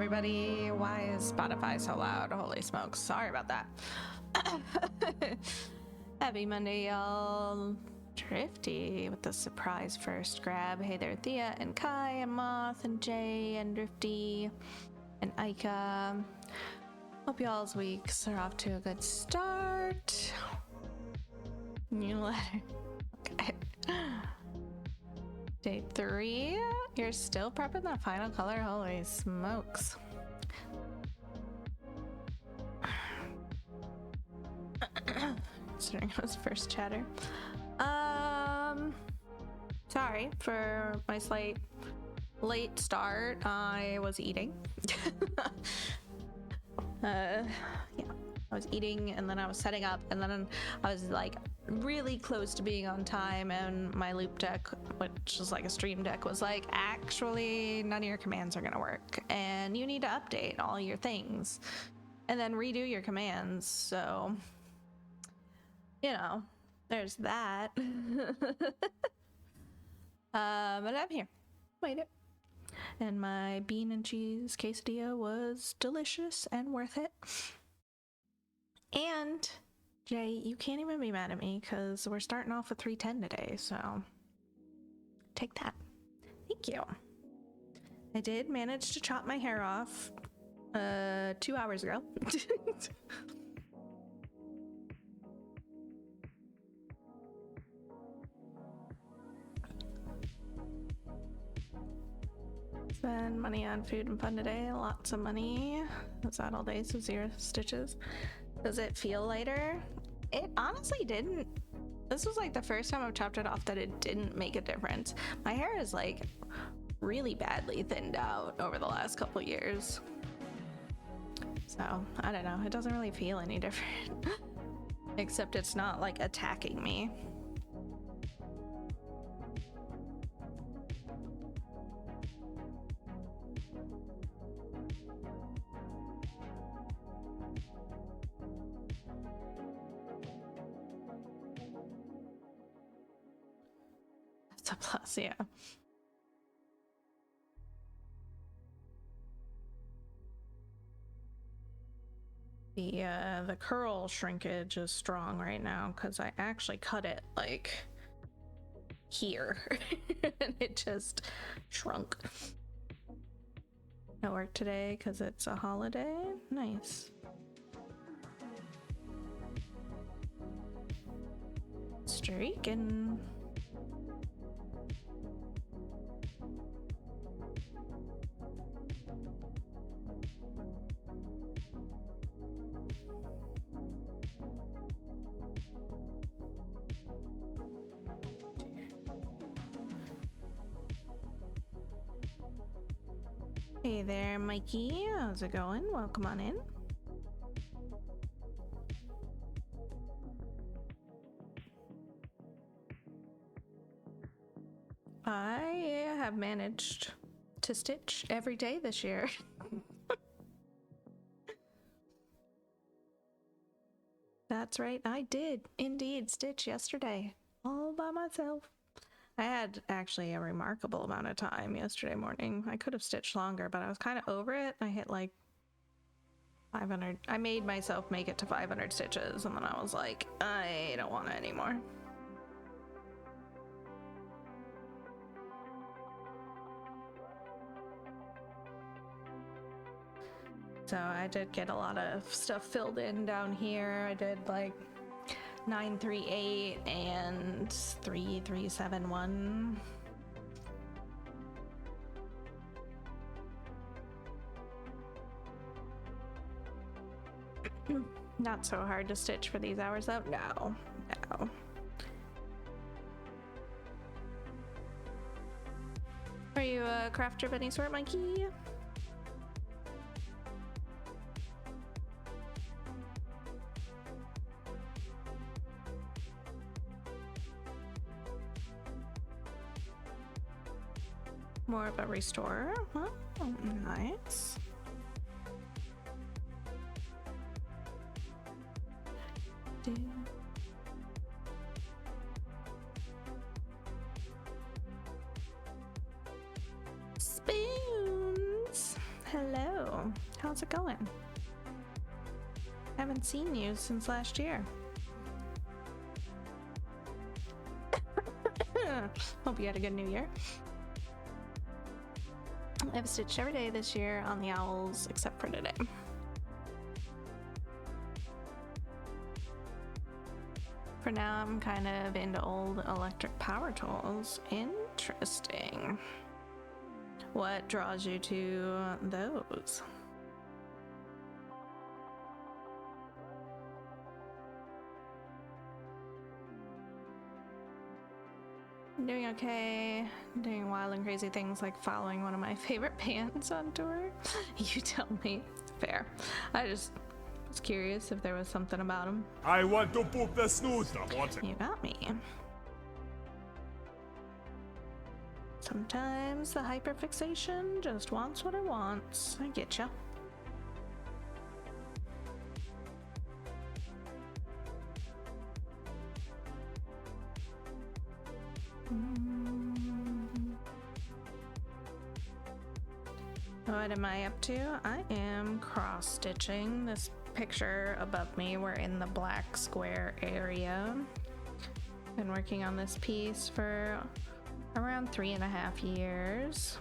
everybody. Why is Spotify so loud? Holy smokes. Sorry about that. Happy Monday, y'all. Drifty with the surprise first grab. Hey there, Thea and Kai and Moth and Jay and Drifty and Aika. Hope y'all's weeks are off to a good start. Newsletter. Okay. Day 3. You're still prepping that final color? Holy smokes. Considering it was first chatter. Sorry for my slight late start. I was eating. Yeah, I was eating and then I was setting up and then I was like really close to being on time, and my loop deck, which is like a stream deck, was like, actually none of your commands are gonna work and you need to update all your things and then redo your commands. So, you know, there's that. But I'm here. Wait it. And my bean and cheese quesadilla was delicious and worth it. And Jay, you can't even be mad at me because we're starting off with 310 today, so take that. Thank you. I did manage to chop my hair off 2 hours ago. Spend money on food and fun today. Lots of money. Was that all day? So 0 stitches. Does it feel lighter? It honestly didn't. This was like the first time I've chopped it off that it didn't make a difference. My hair is like really badly thinned out over the last couple years. So I don't know. It doesn't really feel any different. Except it's not like attacking me. It's a plus, yeah. The curl shrinkage is strong right now because I actually cut it like here and it just shrunk. No work today because it's a holiday. Nice. Streaking. Hey there, Mikey. How's it going? Welcome on in. I have managed to stitch every day this year. That's right, I did indeed stitch yesterday all by myself. I had actually a remarkable amount of time yesterday morning. I could have stitched longer, but I was kind of over it. I hit like 500. I made myself make it to 500 stitches, and then I was like, I don't want it anymore. So I did get a lot of stuff filled in down here. I did like 938 and 3371. Not so hard to stitch for these hours though. No. Are you a crafter of any sort, Mikey? More of a restorer. Oh, nice. Spoons. Hello. How's it going? Haven't seen you since last year. Hope you had a good new year. I've stitched every day this year on the owls except for today. For now, I'm kind of into old electric power tools. Interesting. What draws you to those? I'm doing okay. I'm doing wild and crazy things like following one of my favorite bands on tour. You tell me. Fair. I just was curious if there was something about them. I want to poop the snooze, I want it. You got me. Sometimes the hyperfixation just wants what it wants. I get ya. What am I up to? I am cross stitching. This picture above me, we're in the black square area. Been working on this piece for around 3.5 years.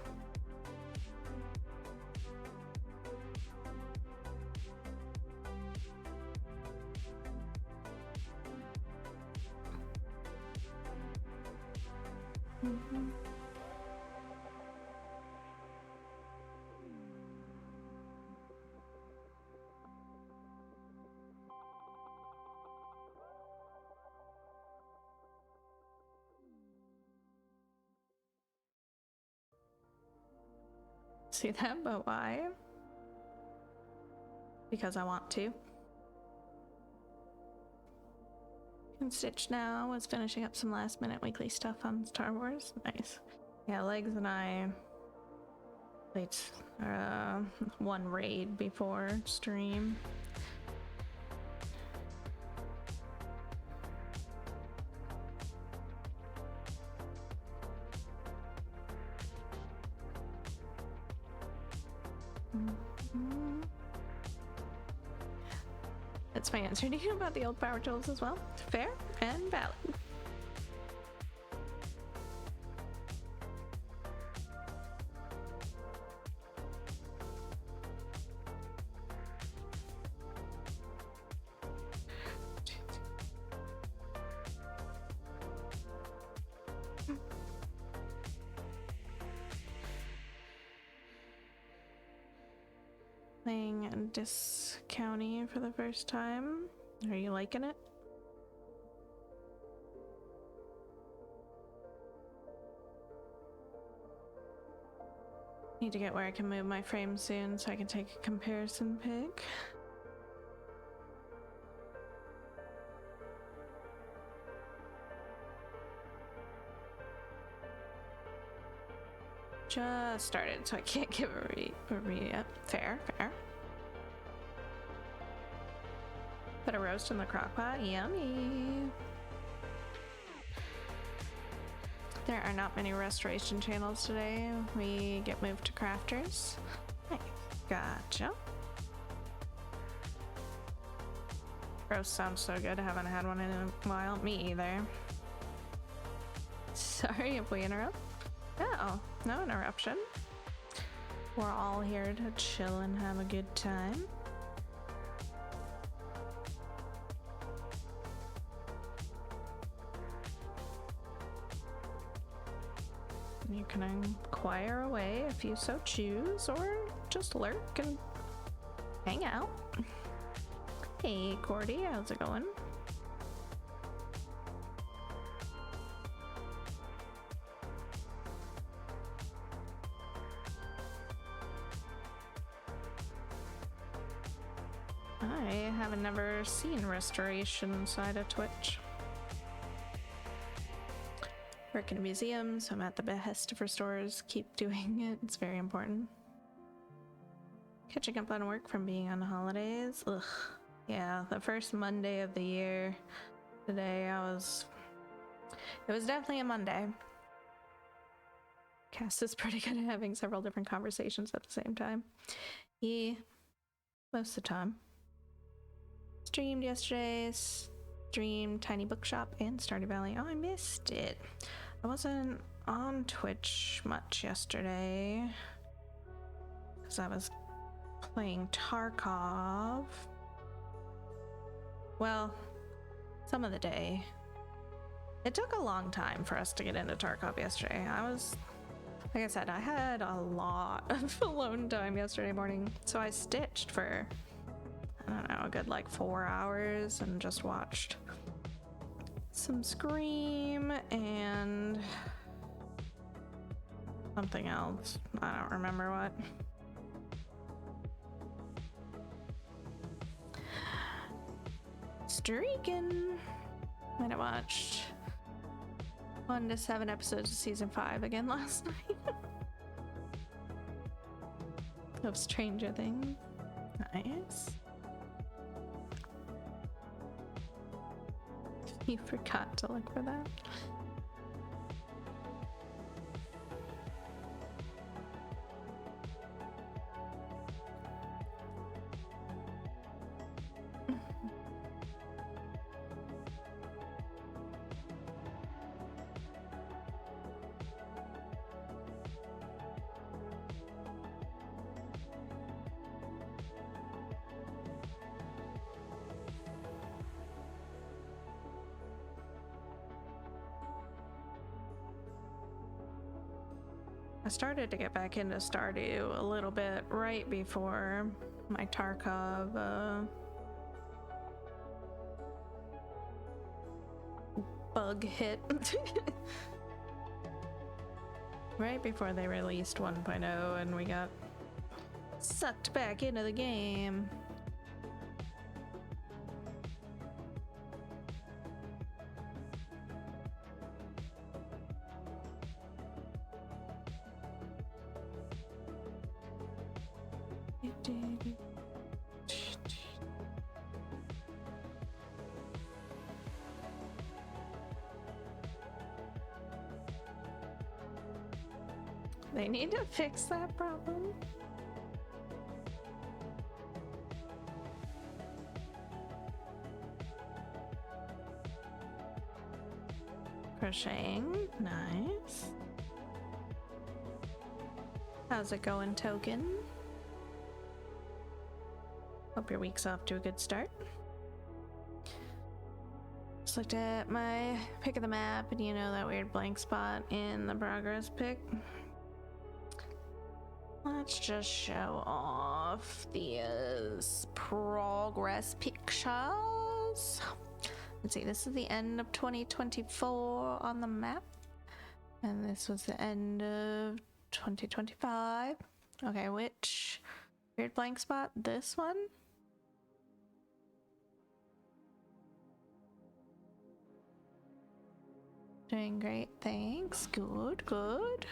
See that, but why? Because I want to. And Stitch now was finishing up some last minute weekly stuff on Star Wars. Nice. Yeah, Legs and I played one raid before stream. That's my answer to you about the old power tools as well. Fair and valid. Playing Disc County for the first time. Are you liking it? Need to get where I can move my frame soon so I can take a comparison pic. Just started, so I can't give a read yet. Fair. Put a roast in the crock pot. Yummy. There are not many restoration channels today. We get moved to crafters. Nice. Gotcha. Roast sounds so good. I haven't had one in a while. Me either. Sorry if we interrupt. No interruption. We're all here to chill and have a good time. You can inquire away if you so choose, or just lurk and hang out. Hey, Cordy, how's it going? I haven't never seen restoration side of Twitch. Work in a museum, so I'm at the behest of restorers. Keep doing it, it's very important. Catching up on work from being on holidays. Ugh. Yeah, the first Monday of the year. Today it was definitely a Monday. Cass is pretty good at having several different conversations at the same time. He, most of the time, streamed yesterday, streamed Tiny Bookshop and Stardew Valley. Oh, I missed it. I wasn't on Twitch much yesterday because I was playing Tarkov. Well, some of the day. It took a long time for us to get into Tarkov yesterday. Like I said, I had a lot of alone time yesterday morning, so I stitched for, I don't know, a good like 4 hours and just watched some Scream and something else. I don't remember what. Streaking. Might have watched 1 to 7 episodes of season 5 again last night of Stranger Things. Nice. You forgot to look for that. I started to get back into Stardew a little bit right before my Tarkov bug hit. Right before they released 1.0 and we got sucked back into the game. They need to fix that problem. Crocheting, nice. How's it going, Token? Hope your week's off to a good start. Just looked at my pick of the map, and you know that weird blank spot in the progress pic? Let's just show off these progress pictures. Let's see, this is the end of 2024 on the map. And this was the end of 2025. Okay, which weird blank spot? This one? Doing great, thanks. Good, good.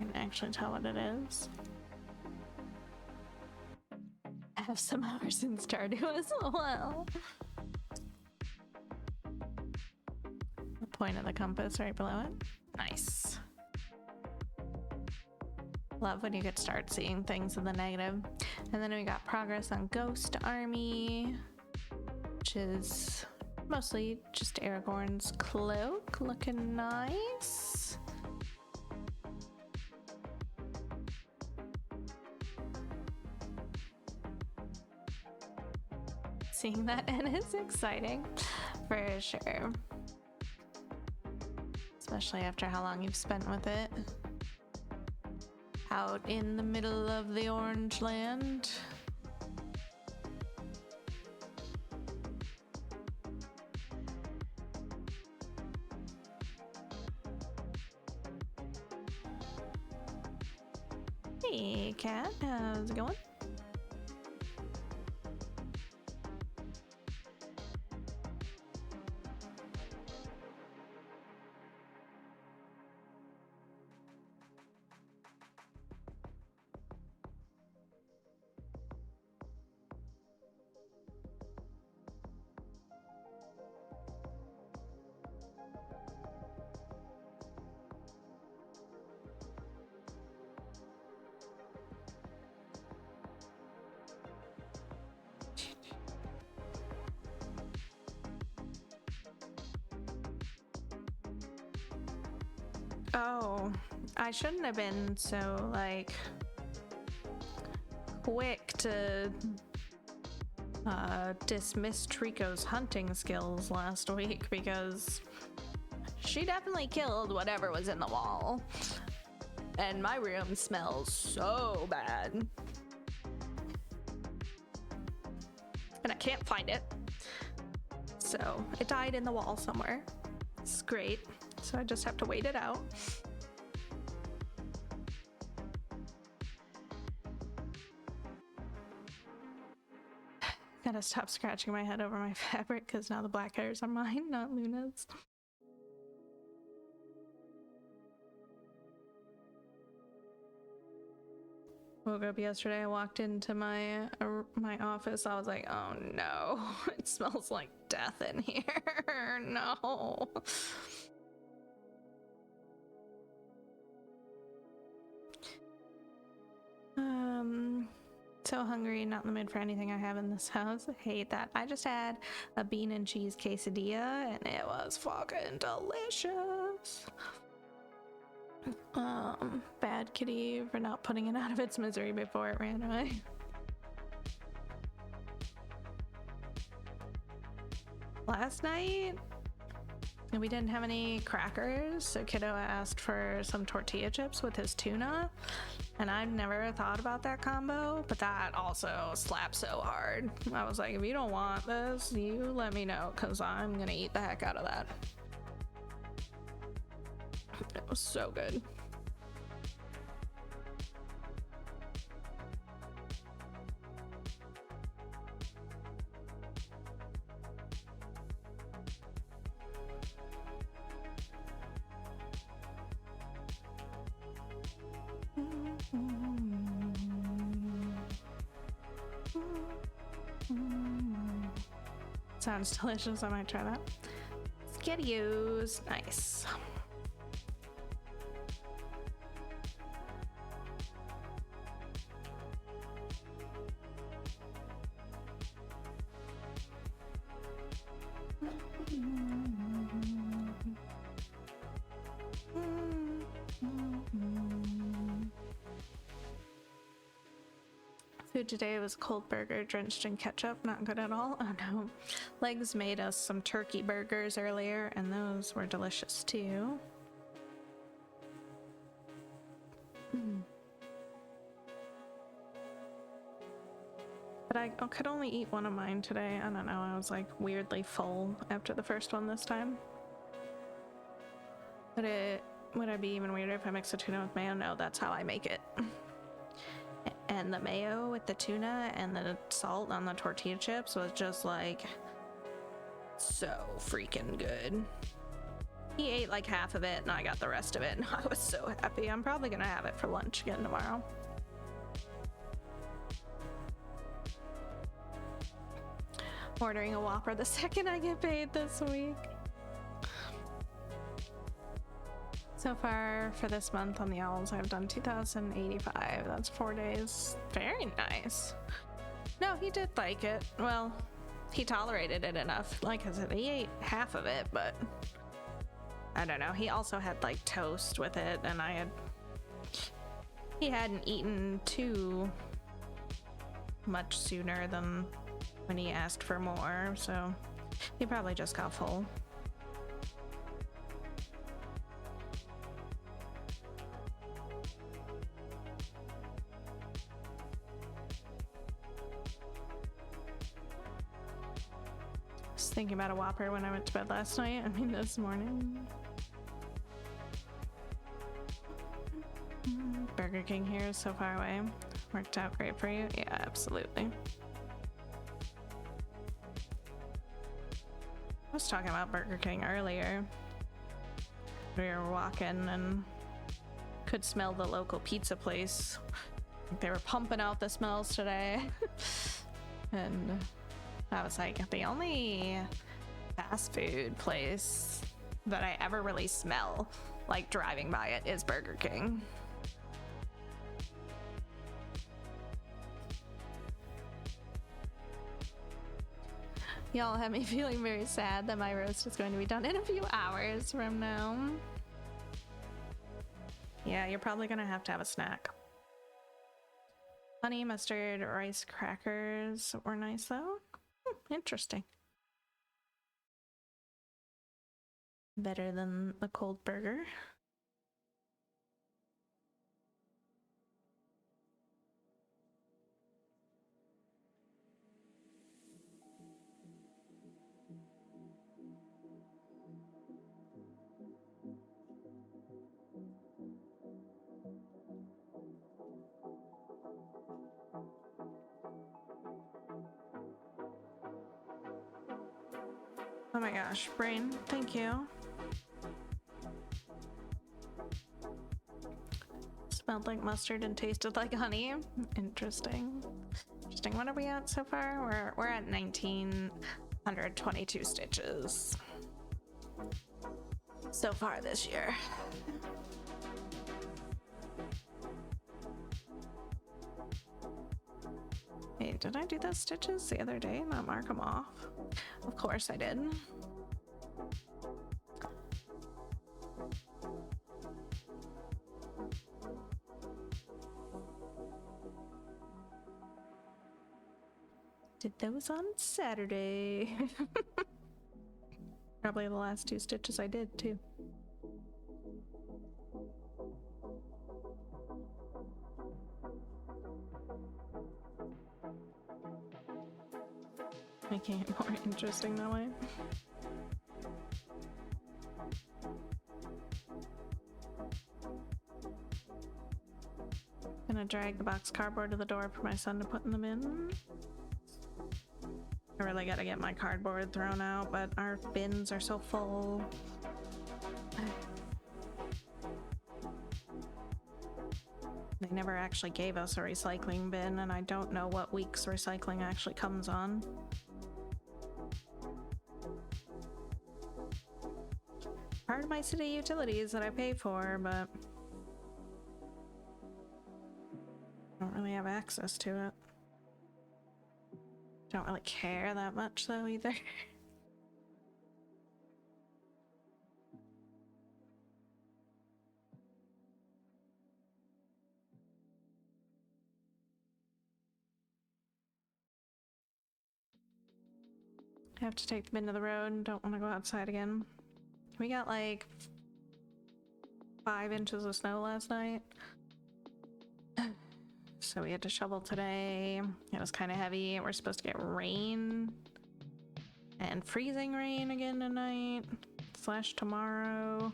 I can actually tell what it is. I have some hours in Stardew as well. The point of the compass right below it. Nice. Love when you could start seeing things in the negative. And then we got progress on Ghost Army, which is mostly just Aragorn's cloak, looking nice. Seeing that and it's exciting for sure, especially after how long you've spent with it out in the middle of the Orange Land. Hey cat, how's it going? Oh, I shouldn't have been so, like, quick to dismiss Trico's hunting skills last week, because she definitely killed whatever was in the wall. And my room smells so bad. And I can't find it. So it died in the wall somewhere. It's great. So I just have to wait it out. Gotta stop scratching my head over my fabric because now the black hairs are mine, not Luna's. Woke up yesterday, I walked into my office, I was like, oh no, it smells like death in here. No. So hungry, not in the mood for anything I have in this house. I hate that. I just had a bean and cheese quesadilla and it was fucking delicious. Bad kitty for not putting it out of its misery before it ran away. Last night, we didn't have any crackers, so Kiddo asked for some tortilla chips with his tuna, and I've never thought about that combo, but that also slaps so hard. I was like, if you don't want this, you let me know, because I'm gonna eat the heck out of that. It was so good. Sounds delicious. I might try that. SpaghettiOs. Nice. Food today was a cold burger drenched in ketchup. Not good at all. Oh no. Legs made us some turkey burgers earlier, and those were delicious too. But I could only eat one of mine today. I don't know. I was like weirdly full after the first one this time. But would I be even weirder if I mix the tuna with mayo? No, that's how I make it. And the mayo with the tuna and the salt on the tortilla chips was just like so freaking good. He ate like half of it and I got the rest of it and I was so happy. I'm probably gonna have it for lunch again tomorrow. Ordering a Whopper the second I get paid this week. So far for this month on the Owls, I've done 2,085. That's 4 days. Very nice. No, he did like it. Well, he tolerated it enough. Like I said, he ate half of it, but I don't know. He also had like toast with it, and he hadn't eaten too much sooner than when he asked for more, so he probably just got full. Thinking about a Whopper when I went to bed last night. I mean, this morning. Burger King here is so far away. Worked out great for you. Yeah, absolutely. I was talking about Burger King earlier. We were walking and could smell the local pizza place. They were pumping out the smells today. And I was like, the only fast food place that I ever really smell like driving by it is Burger King. Y'all have me feeling very sad that my roast is going to be done in a few hours from now. Yeah, you're probably gonna have to have a snack. Honey mustard rice crackers were nice though. Interesting. Better than the cold burger. Oh my gosh, brain, thank you. Smelled like mustard and tasted like honey. Interesting. Interesting. What are we at so far? We're at 1922 stitches so far this year. Hey, did I do those stitches the other day? Not mark them off? Of course I did. Did those on Saturday. Probably the last 2 stitches I did too. Making it more interesting that way. Gonna drag the box cardboard to the door for my son to put in the bin. I really gotta get my cardboard thrown out, but our bins are so full. They never actually gave us a recycling bin, and I don't know what week's recycling actually comes on. Part of my city utilities that I pay for, but I don't really have access to it. Don't really care that much though either. I have to take the bin to the road and don't want to go outside again. We got like 5 inches of snow last night. So we had to shovel today. It was kind of heavy. We're supposed to get rain and freezing rain again tonight / tomorrow.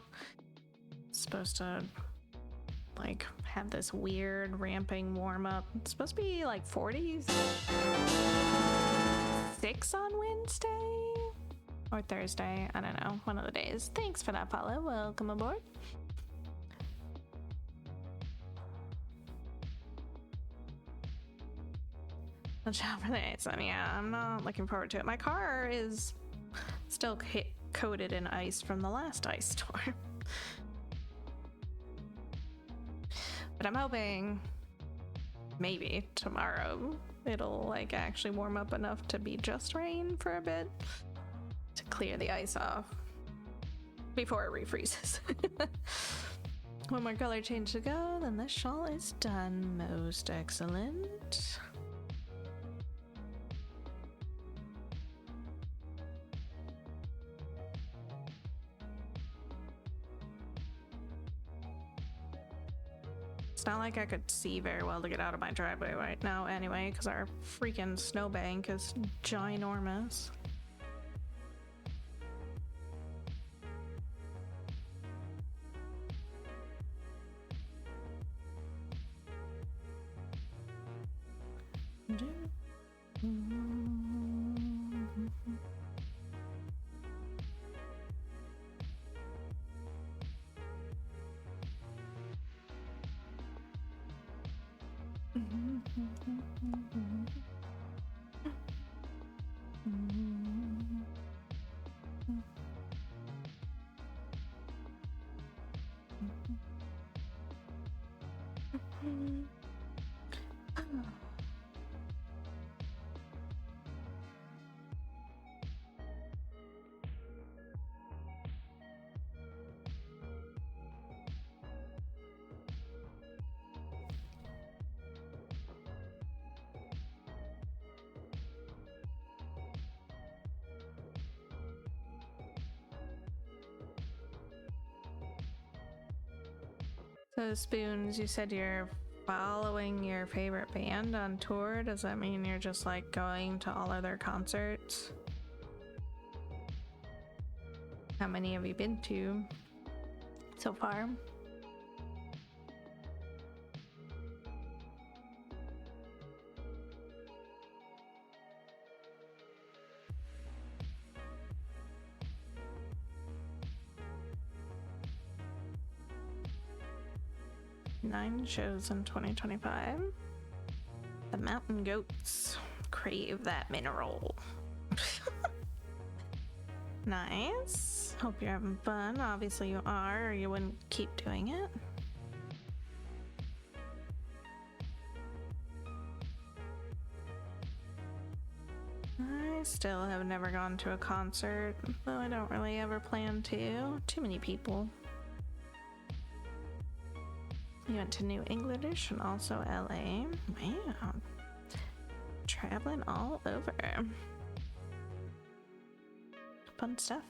It's supposed to like have this weird ramping warm up. It's supposed to be like 46 on Wednesday or Thursday. I don't know. One of the days. Thanks for that follow. Welcome aboard. Job for the night. So yeah, I'm not looking forward to it. My car is still coated in ice from the last ice storm. But I'm hoping maybe tomorrow it'll like actually warm up enough to be just rain for a bit to clear the ice off before it refreezes. One more color change to go, then this shawl is done. Most excellent. It's not like I could see very well to get out of my driveway right now anyway, because our freaking snowbank is ginormous. So Spoons, you said you're following your favorite band on tour. Does that mean you're just like going to all of their concerts? How many have you been to so far? Nine shows in 2025. The mountain goats crave that mineral. Nice. Hope you're having fun. Obviously you are, or you wouldn't keep doing it. I still have never gone to a concert, though I don't really ever plan to. Too many people. You went to New English and also LA. Wow. Traveling all over. Fun stuff.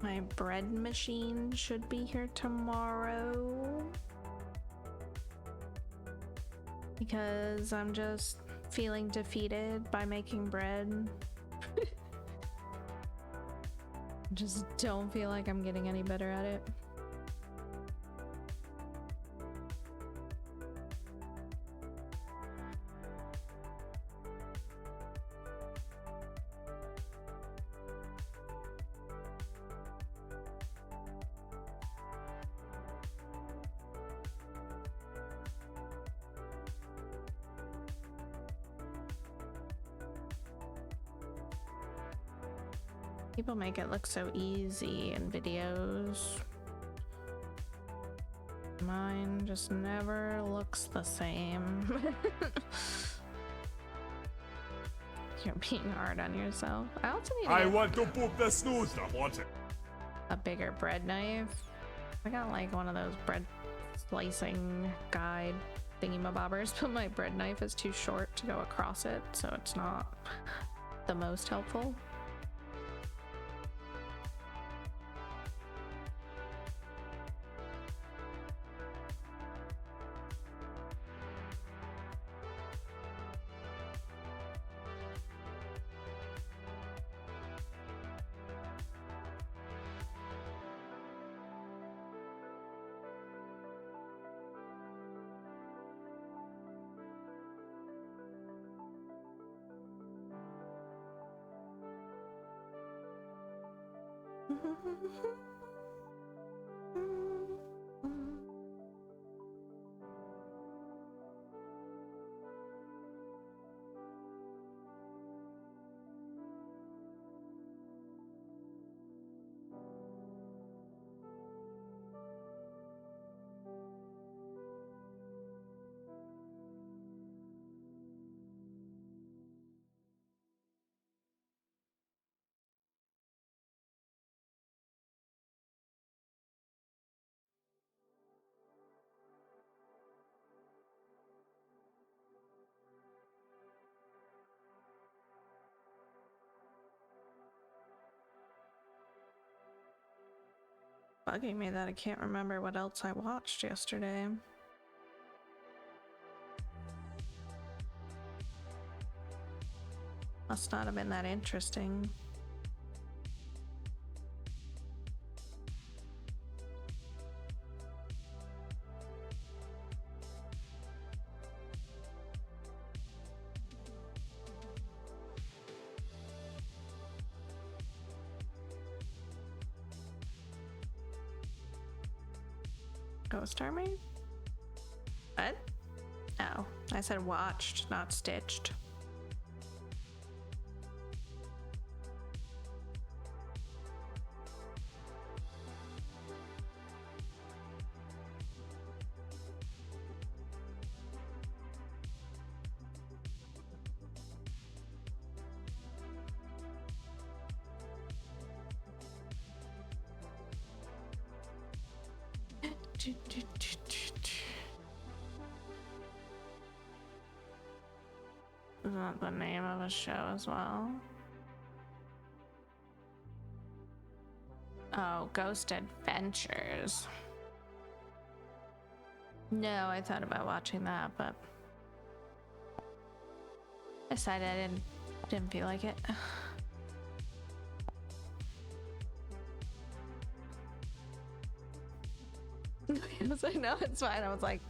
My bread machine should be here tomorrow because I'm just feeling defeated by making bread. Just don't feel like I'm getting any better at it. People make it look so easy in videos. Mine just never looks the same. You're being hard on yourself. I also need to I get want to poop the snooze. I want it. a bigger bread knife. I got like one of those bread slicing guide thingy-mabobbers, but my bread knife is too short to go across it, so it's not the most helpful. bugging me that I can't remember what else I watched yesterday. Must not have been that interesting. Ghost Army? What? Oh, I said watched, not stitched. Is that the name of a show as well? Oh, Ghost Adventures. No, I thought about watching that, but I decided I didn't feel like it. Yes, I know, it's fine. I was like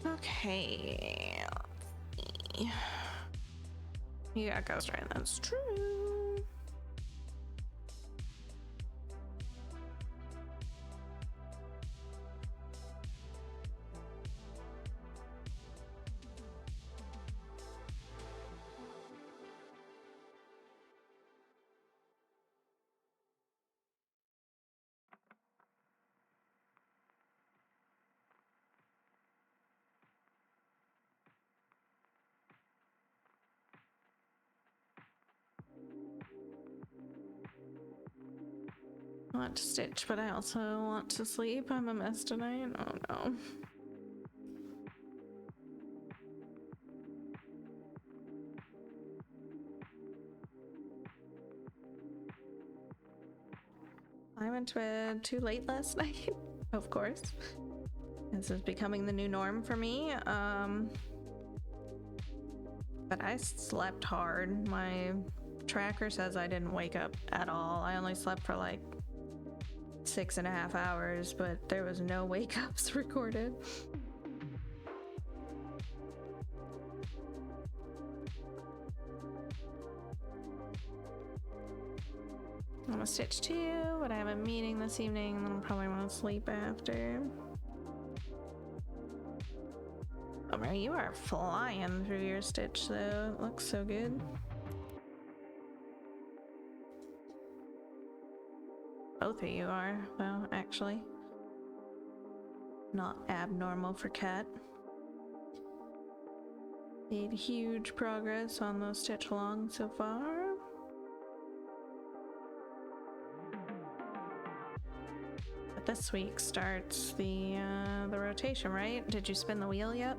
okay. Let's see. You got Ghost right, that's true. I want to stitch, but I also want to sleep. I'm a mess tonight. Oh no. I went to bed too late last night, of course. This is becoming the new norm for me. But I slept hard. My tracker says I didn't wake up at all. I only slept for like 6.5 hours, but there was no wake ups recorded. I'm gonna stitch too, but I have a meeting this evening, and then I'll probably want to sleep after. Omer, you are flying through your stitch though. It looks so good. Both of you are, well, actually. Not abnormal for Cat. Made huge progress on those stitch alongs so far. But this week starts the rotation, right? Did you spin the wheel yet?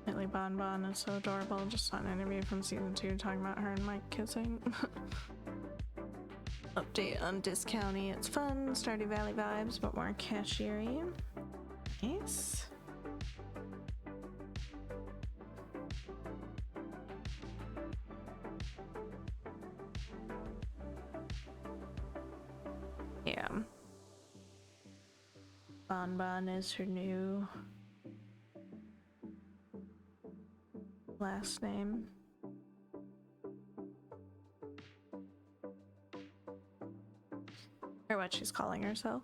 Millie Bon Bon is so adorable. Just saw an interview from season 2 talking about her and Mike kissing. Update on Discounty. It's fun. Stardew Valley vibes, but more cashier-y. Nice. Yeah. Bon Bon is her new last name. Or what she's calling herself.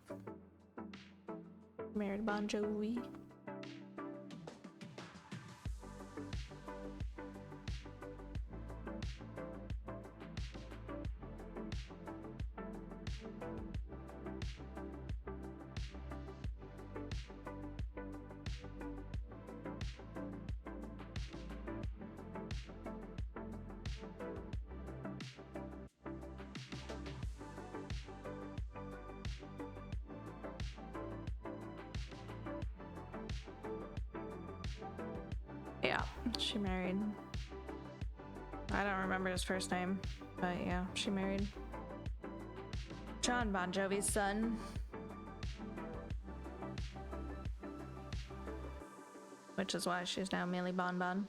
Married Bon Jovi. Yeah, she married. I don't remember his first name, but yeah, she married John Bon Jovi's son. Which is why she's now Millie Bon Bon.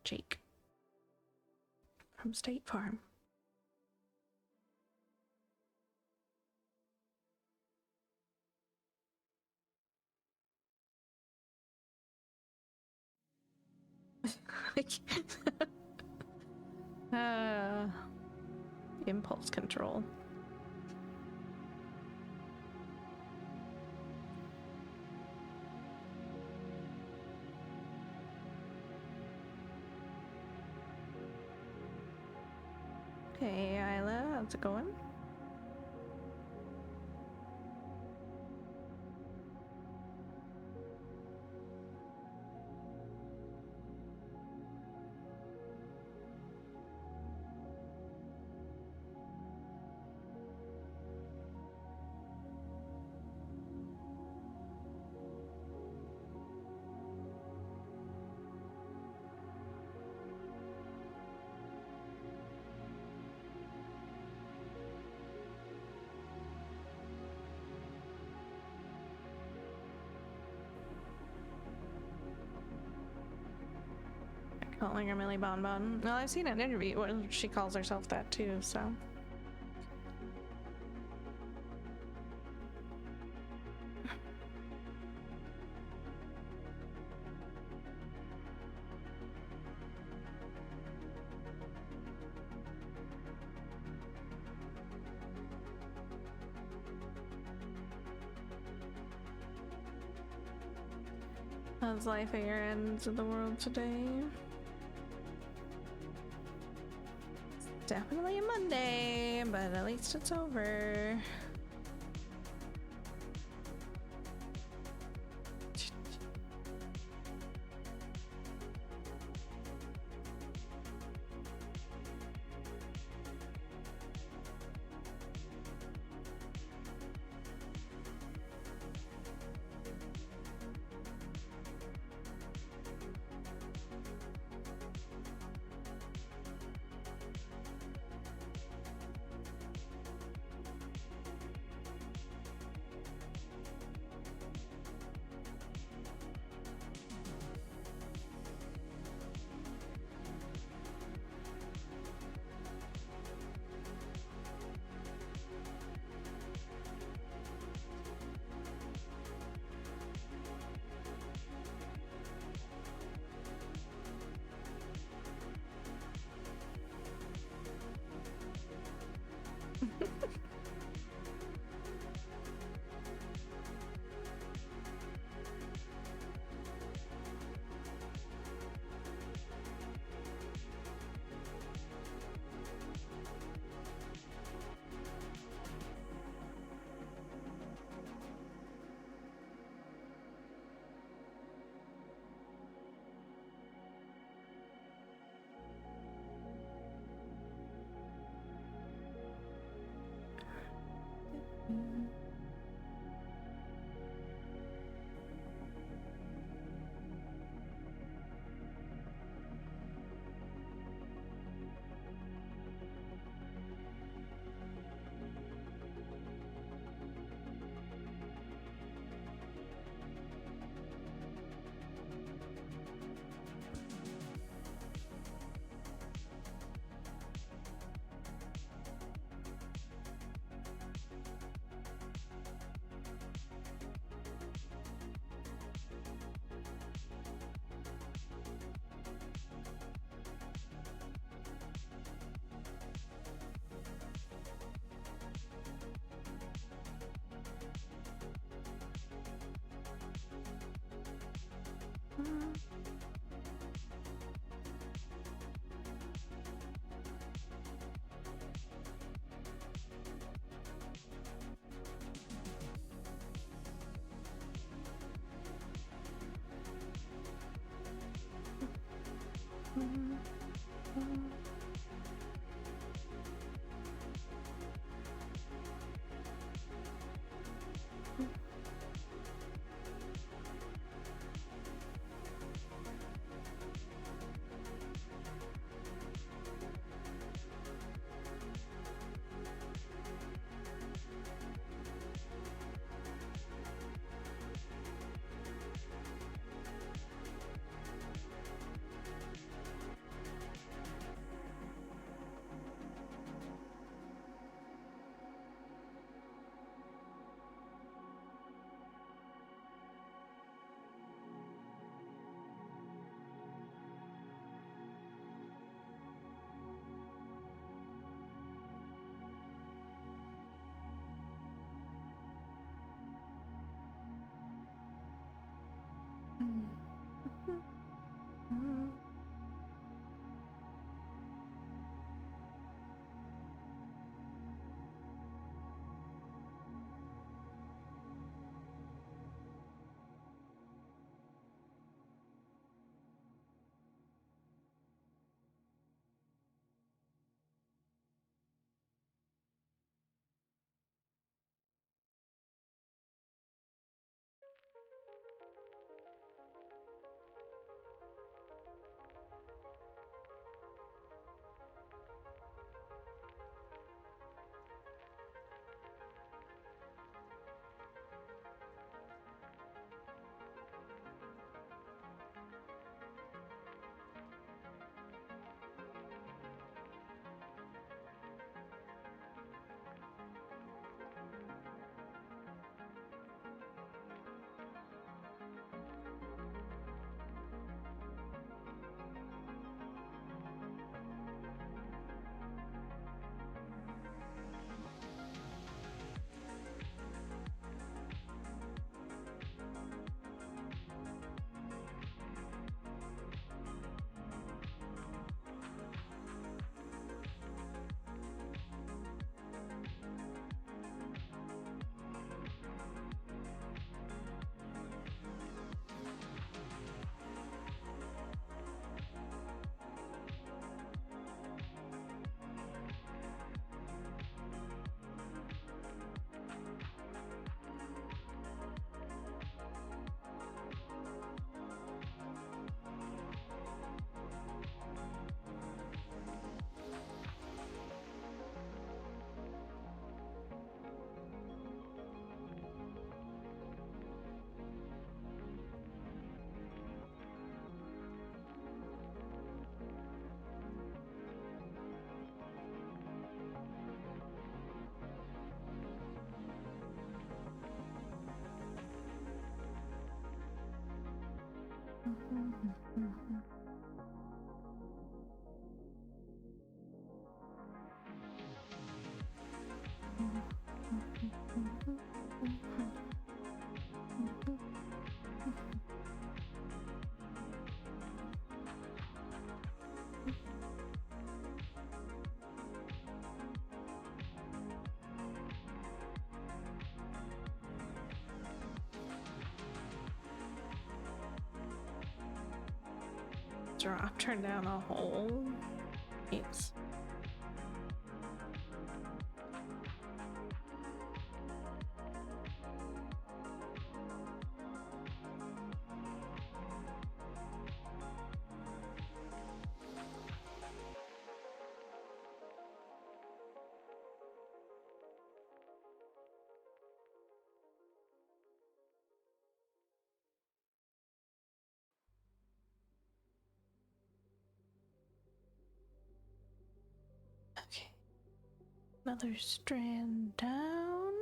Jake from State Farm. Impulse control. Hey Isla, how's it going? Calling her Millie Bon Bon. Well, I've seen an interview where she calls herself that too, so. How's life at your ends of the world today? Definitely a Monday, but at least it's over. Dropped her down a hole. Thanks. Another strand down.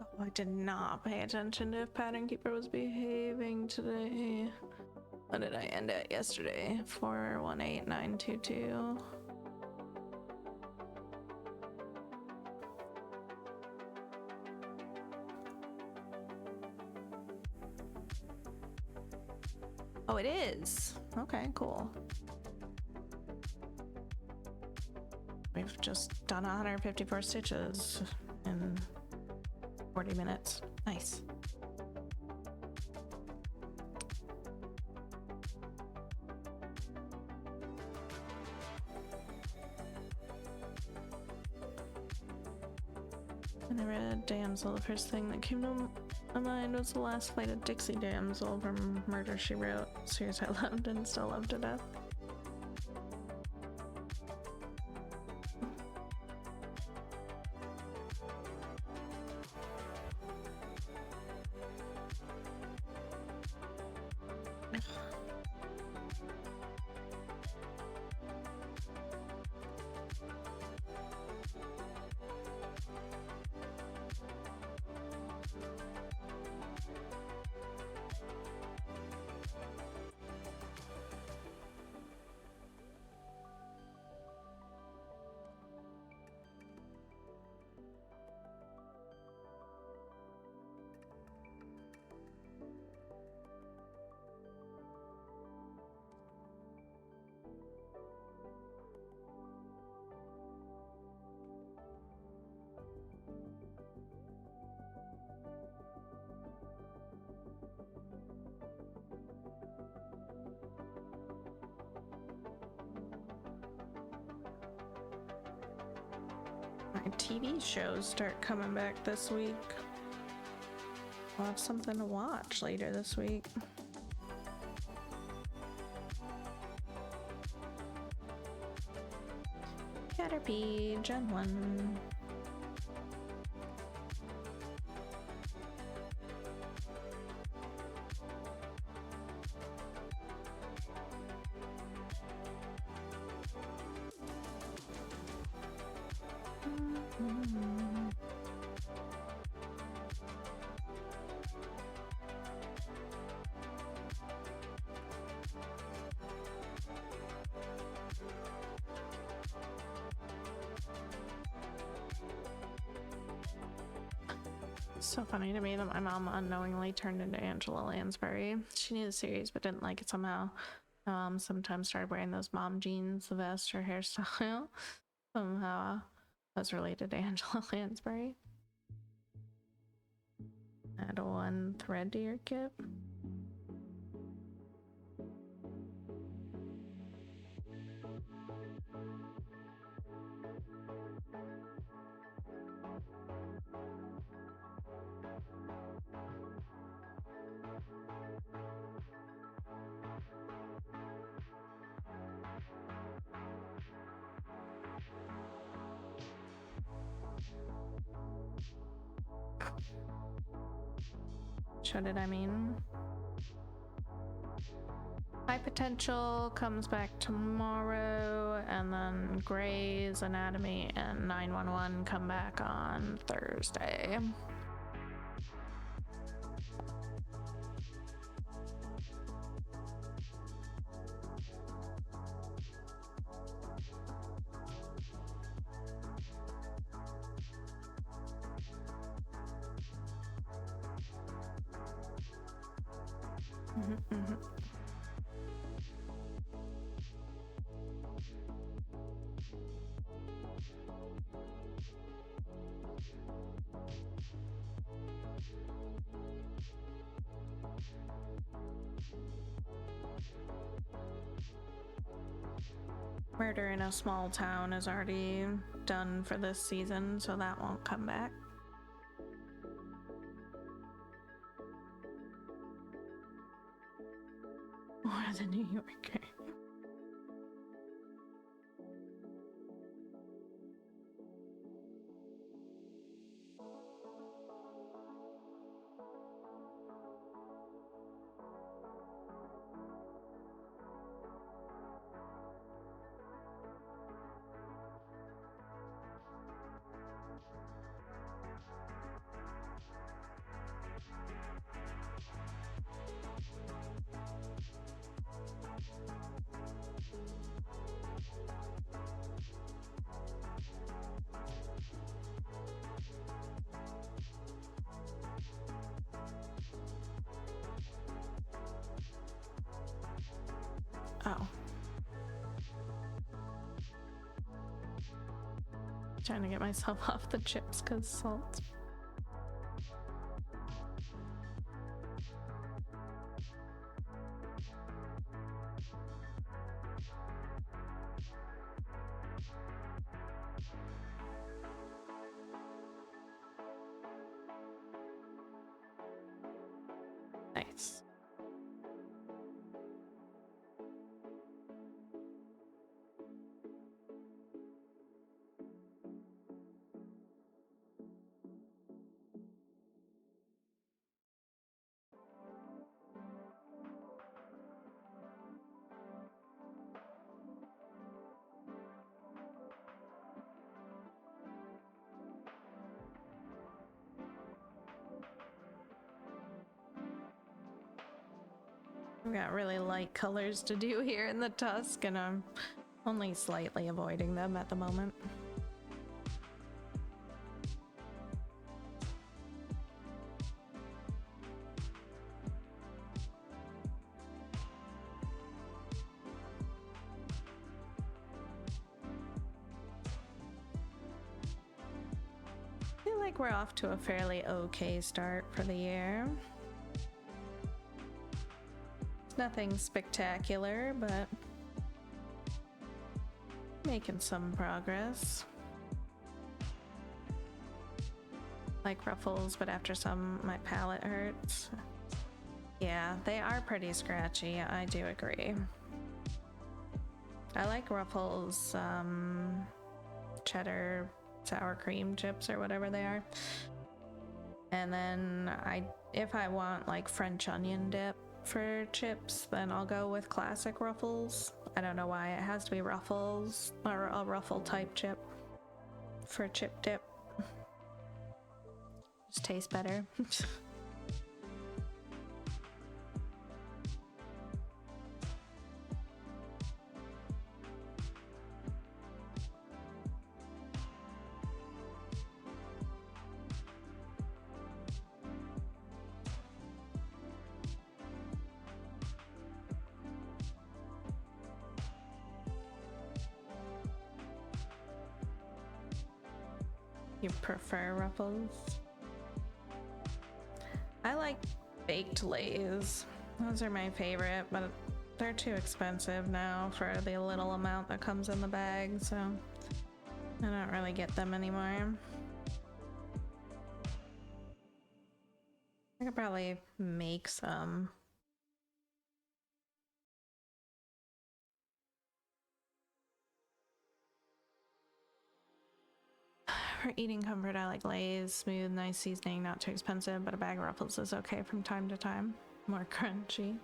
Oh, I did not pay attention to if Pattern Keeper was behaving today. What did I end at yesterday? 418922. Oh, it is. Okay, cool. We've just done 154 stitches in 40 minutes. Nice. And I read Damsel. The first thing that came to my mind was the last flight of Dixie Damsel from Murder, She Wrote. Series I loved and still love to death. My TV shows start coming back this week. I'll have something to watch later this week. Caterpie, Gen 1. So funny to me that my mom unknowingly turned into Angela Lansbury. She knew the series but didn't like it somehow. Sometimes started wearing those mom jeans, the vest, her hairstyle. Somehow was related to Angela Lansbury. Add one thread to your kit. What did I mean? High Potential comes back tomorrow, and then Grey's Anatomy and 911 come back on Thursday. Murder in a Small Town is already done for this season, so that won't come back. Or the New Yorker. Oh. Trying to get myself off the chips because salt. Nice. I've got really light colors to do here in the tusk, and I'm only slightly avoiding them at the moment. I feel like we're off to a fairly okay start for the year. Nothing spectacular, but making some progress. Like ruffles, but after some, my palate hurts. Yeah, they are pretty scratchy, I do agree. I like ruffles, cheddar sour cream chips or whatever they are. And then if I want like French onion dip for chips, then I'll go with classic Ruffles. I don't know why it has to be Ruffles or a Ruffle type chip for chip dip. Just tastes better. You prefer Ruffles? I like baked Lay's. Those are my favorite, but they're too expensive now for the little amount that comes in the bag, so I don't really get them anymore. I could probably make some. For eating comfort, I like Lay's. Smooth, nice seasoning, not too expensive, but a bag of Ruffles is okay from time to time. More crunchy.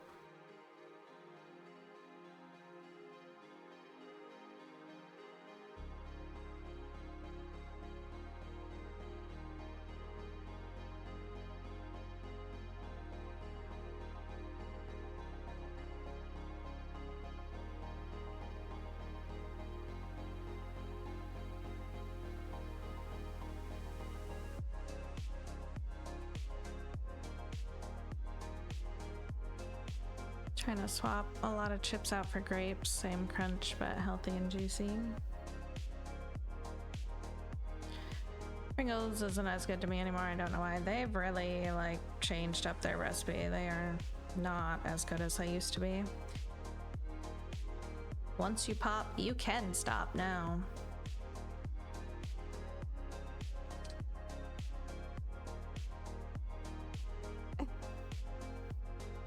Trying to swap a lot of chips out for grapes, same crunch but healthy and juicy. Pringles isn't as good to me anymore, I don't know why. They've really like changed up their recipe. They are not as good as they used to be. Once you pop, you can stop now.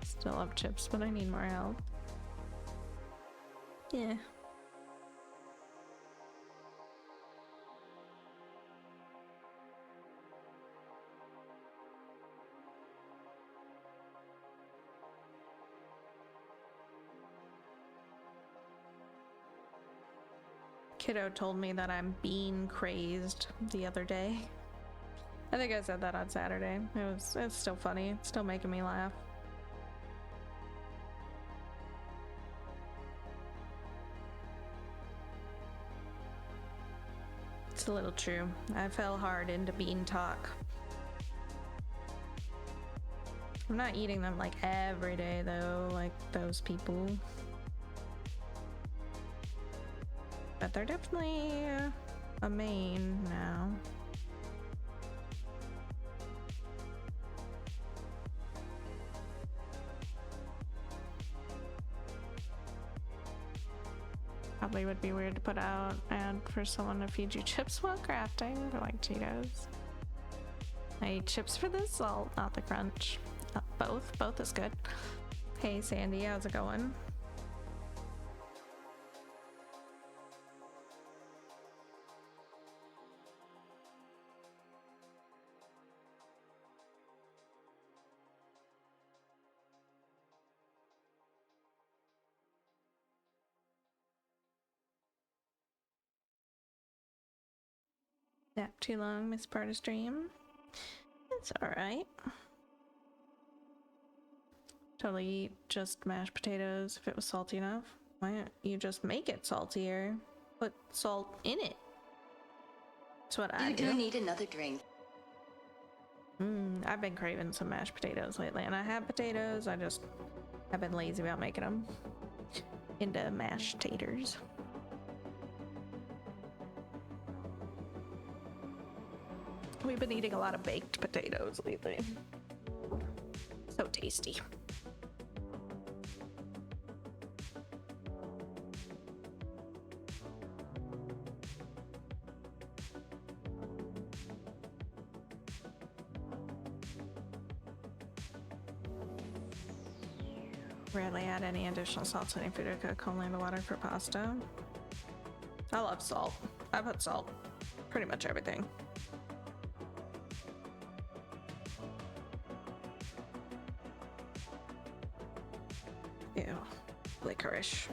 Still love chips, but I need more help. Yeah. Kiddo told me that I'm bean crazed the other day. I think I said that on Saturday. It's still funny. It's still making me laugh. It's a little true. I fell hard into bean talk. I'm not eating them like every day though, like those people. but they're definitely a main now. Probably would be weird to put out ad for someone to feed you chips while crafting. I like Cheetos. I eat chips for the salt, not the crunch. Both is good. Hey Sandy, how's it going? Nap too long, miss part of stream. It's alright. Totally eat just mashed potatoes if it was salty enough. Why don't you just make it saltier? Put salt in it. That's what I do. You do need another drink. I've been craving some mashed potatoes lately, and I have potatoes. I just have been lazy about making them into mashed taters. We've been eating a lot of baked potatoes lately. So tasty. Rarely add any additional salt to any food or cook, only the water for pasta. I love salt. I put salt pretty much everything. Ew, licorice.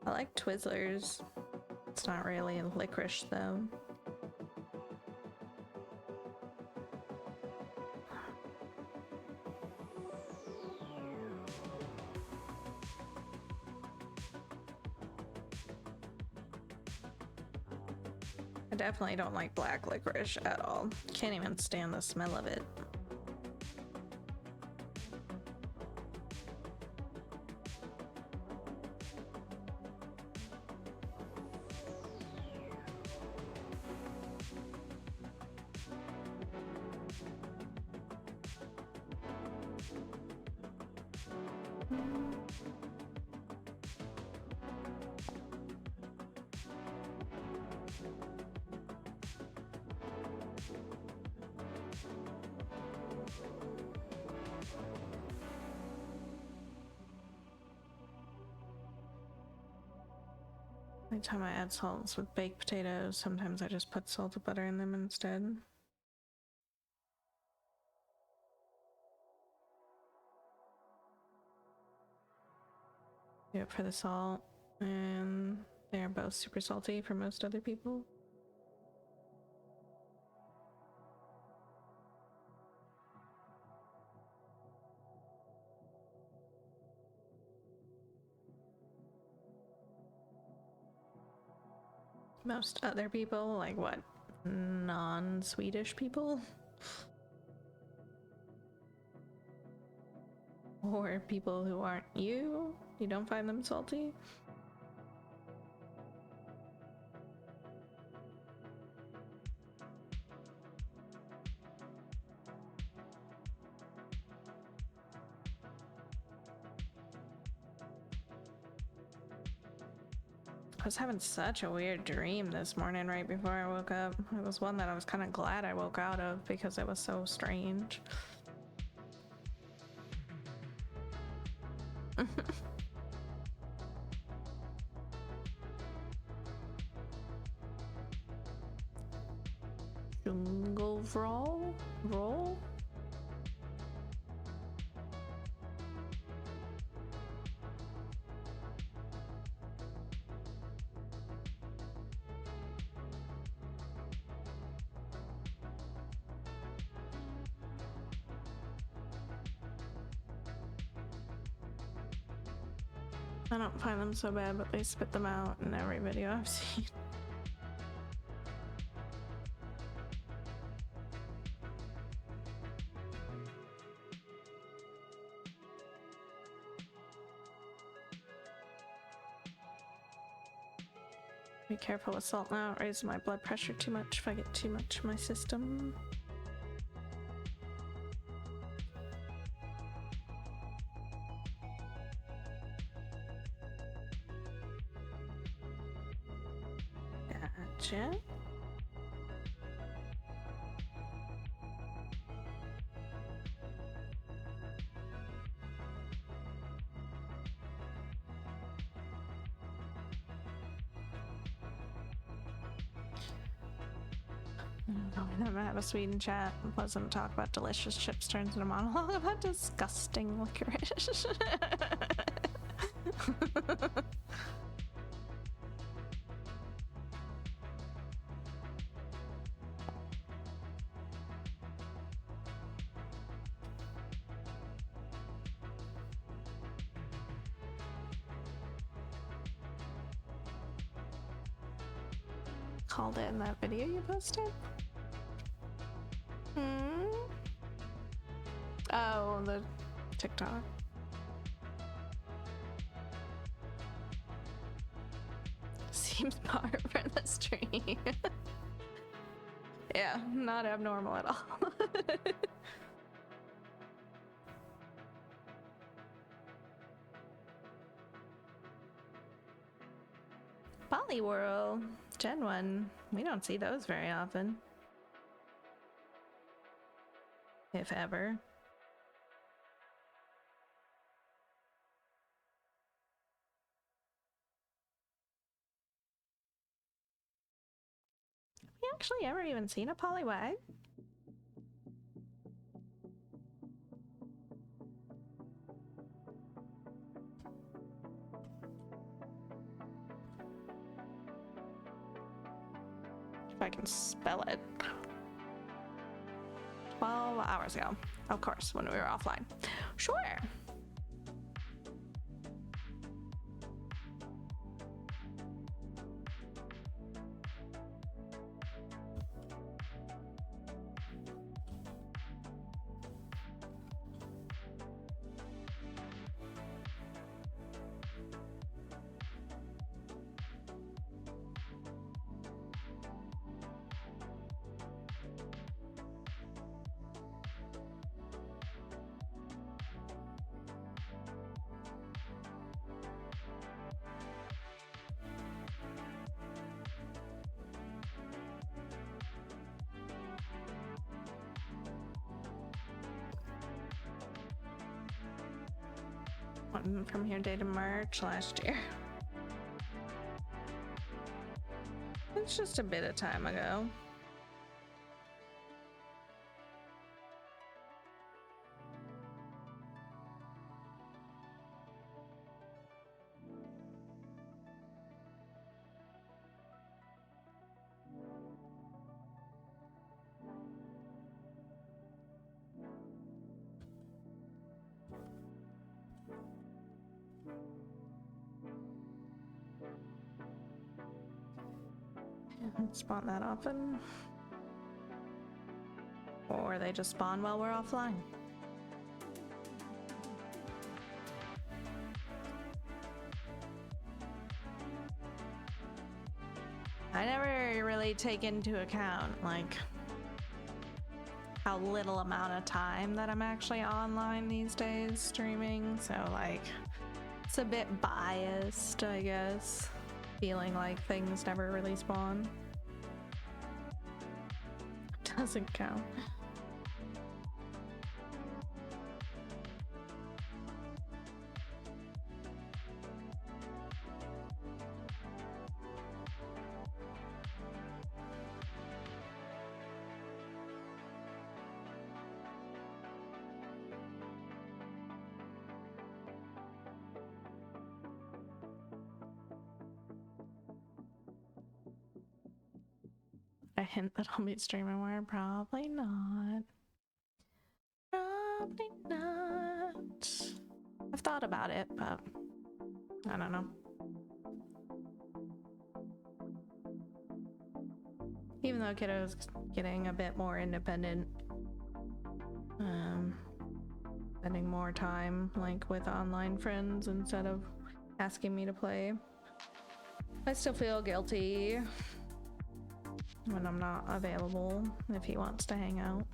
I like Twizzlers. It's not really licorice though. I definitely don't like black licorice at all. Can't even stand the smell of it. Anytime I add salts with baked potatoes, sometimes I just put salted butter in them instead. Do it for the salt, and they're both super salty for most other people. Most other people, like what? Non-Swedish people? Or people who aren't you? You don't find them salty? I was having such a weird dream this morning right before I woke up. It was one that I was kind of glad I woke out of because it was so strange. Jungle roll? I don't find them so bad, but they spit them out in every video I've seen. Be careful with salt now. It raises my blood pressure too much if I get too much in my system. Gotcha. I'm gonna have a Sweden chat. Wasn't talk about delicious chips turns into a monologue about disgusting licorice. Called it in that video you posted? Oh, the TikTok. Seems par for the stream. Yeah, not abnormal at all. Poliwhirl, Gen 1. We don't see those very often. If ever. Have we actually ever even seen a Poliwag? If I can spell it. 12 hours ago. Of course, when we were offline. Sure. One from here dated March last year. It's just a bit of time ago. Spawn that often. Or they just spawn while we're offline. I never really take into account like how little amount of time that I'm actually online these days streaming, so like it's a bit biased, I guess, feeling like things never really spawn. Doesn't count. A hint that I'll be streaming more? Probably not. Probably not. I've thought about it, but I don't know. Even though Kiddo's getting a bit more independent, spending more time like with online friends instead of asking me to play. I still feel guilty when I'm not available if he wants to hang out.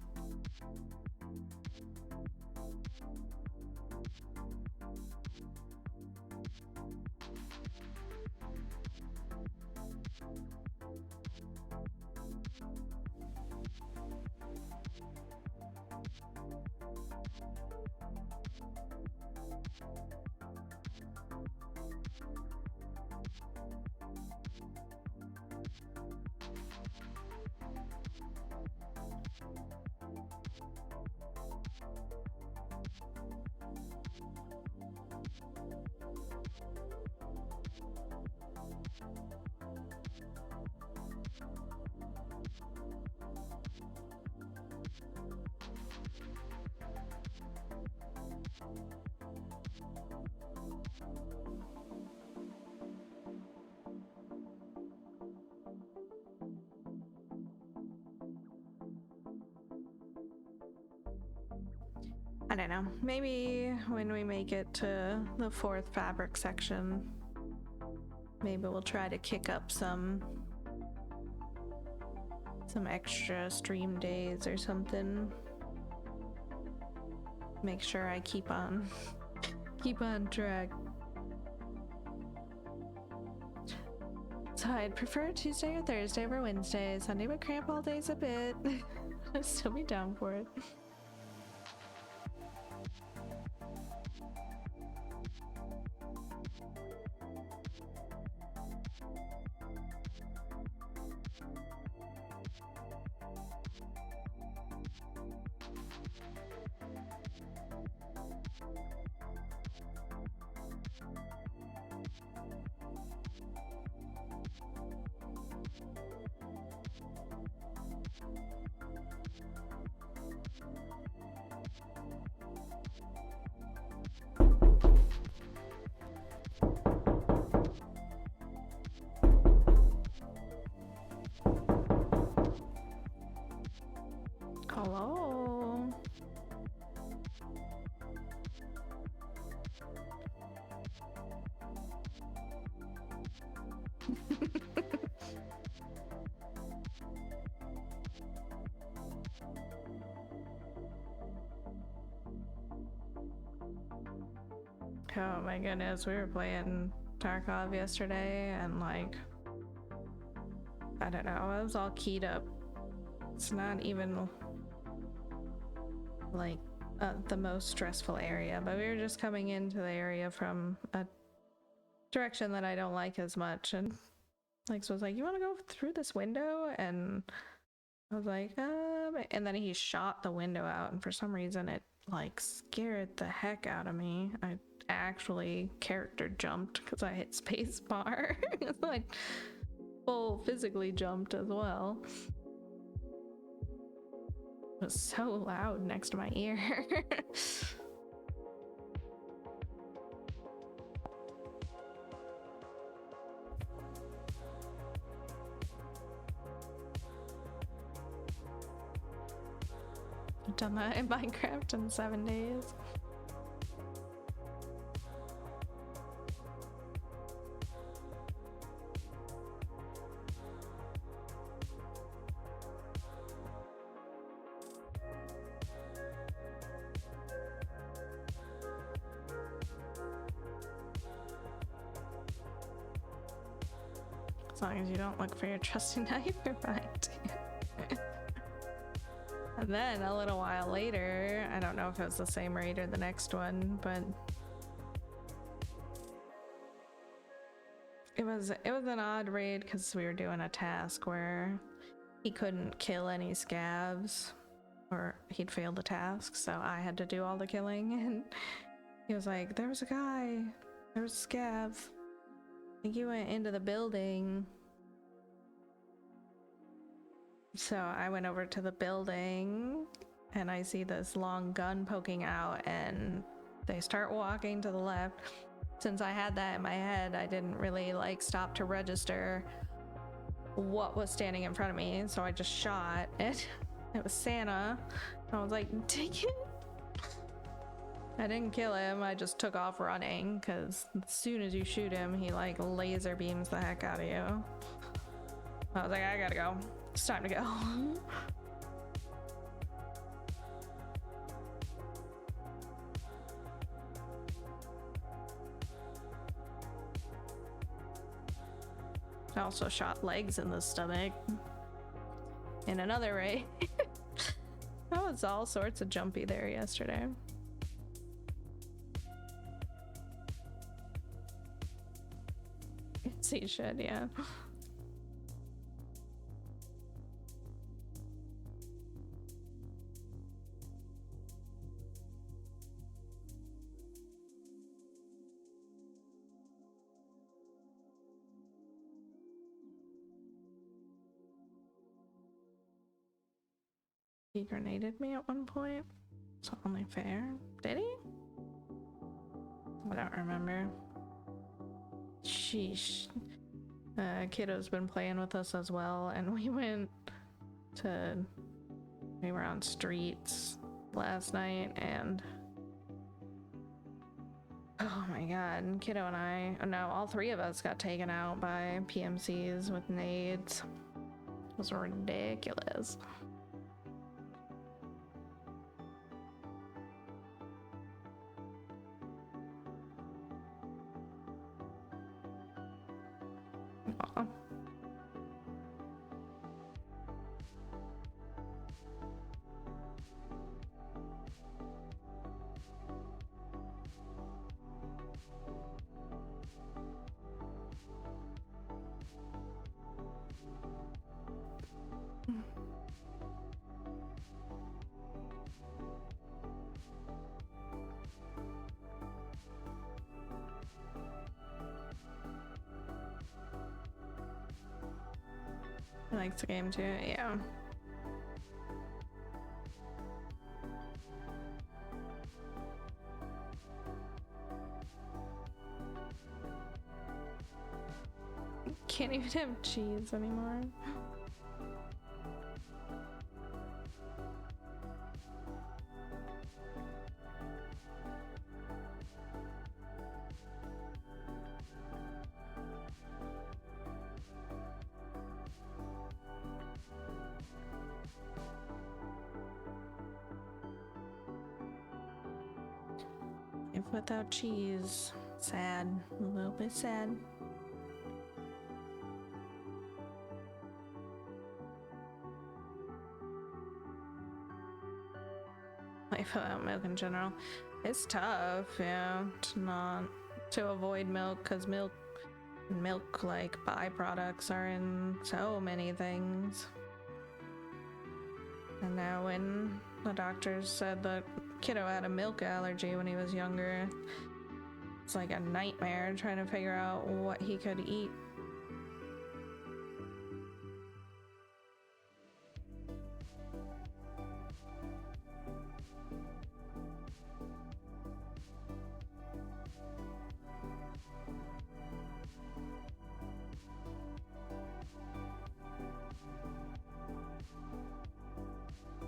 I don't know. Maybe when we make it to the 4th fabric section, maybe we'll try to kick up some extra stream days or something. Make sure I keep on track. So I'd prefer Tuesday or Thursday over Wednesday. Sunday would cramp all days a bit. I'd still be down for it. Hello. Oh my goodness, we were playing Tarkov yesterday and like, I don't know, I was all keyed up. It's not even like the most stressful area, but we were just coming into the area from a direction that I don't like as much, and like so was like, you want to go through this window? And I was like, and then he shot the window out, and for some reason it like scared the heck out of me. I actually character jumped because I hit space bar. It's like full physically jumped as well. It was so loud next to my ear. I've done that in Minecraft in 7 days. As long as you don't look for your trusty knife, you're fine too. And then a little while later, I don't know if it was the same raid or the next one, but it was an odd raid because we were doing a task where he couldn't kill any scavs, or he'd failed the task, so I had to do all the killing. And he was like, there was a scav. I think he went into the building. So I went over to the building and I see this long gun poking out, and they start walking to the left. Since I had that in my head, I didn't really like stop to register what was standing in front of me, so I just shot it. It was Santa. And I was like, dang it. I didn't kill him, I just took off running, because as soon as you shoot him, he like laser beams the heck out of you. I was like, I gotta go. It's time to go. I also shot legs in the stomach in another raid. That was all sorts of jumpy there yesterday. See shit, yeah. He grenaded me at one point. It's only fair. Did he? I don't remember. Sheesh. Kiddo's been playing with us as well, and we were on streets last night, and oh my god, Kiddo and I, no, all three of us got taken out by PMCs with nades. It was ridiculous. Aw. He likes the game too, yeah. Can't even have cheese anymore. Life without cheese. Sad. A little bit sad. Life without milk in general. It's tough, yeah, to avoid milk, because milk like byproducts are in so many things. And now when the doctors said that Kiddo had a milk allergy when he was younger, it's like a nightmare trying to figure out what he could eat.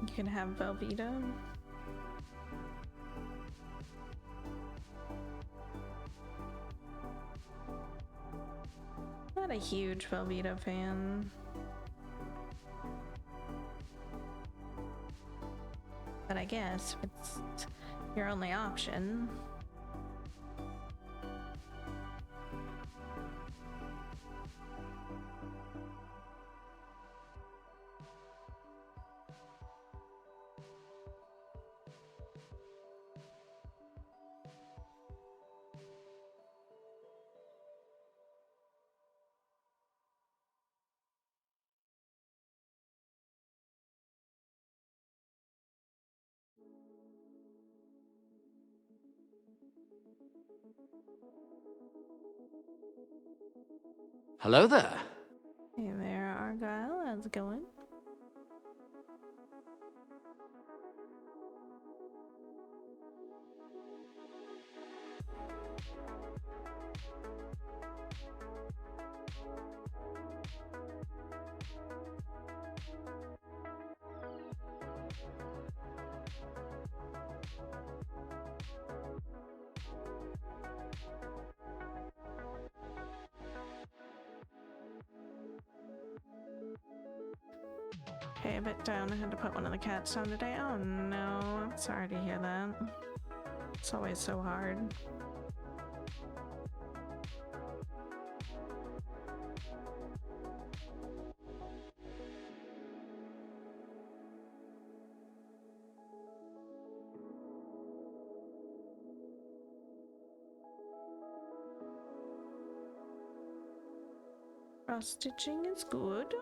You can have Velveeta. Not a huge Velveeta fan. But I guess it's your only option. Hello there. Hey there, Argyle. How's it going? Okay, a bit down. I had to put one of the cats down today. Oh no, I'm sorry to hear that. It's always so hard. Cross stitching is good.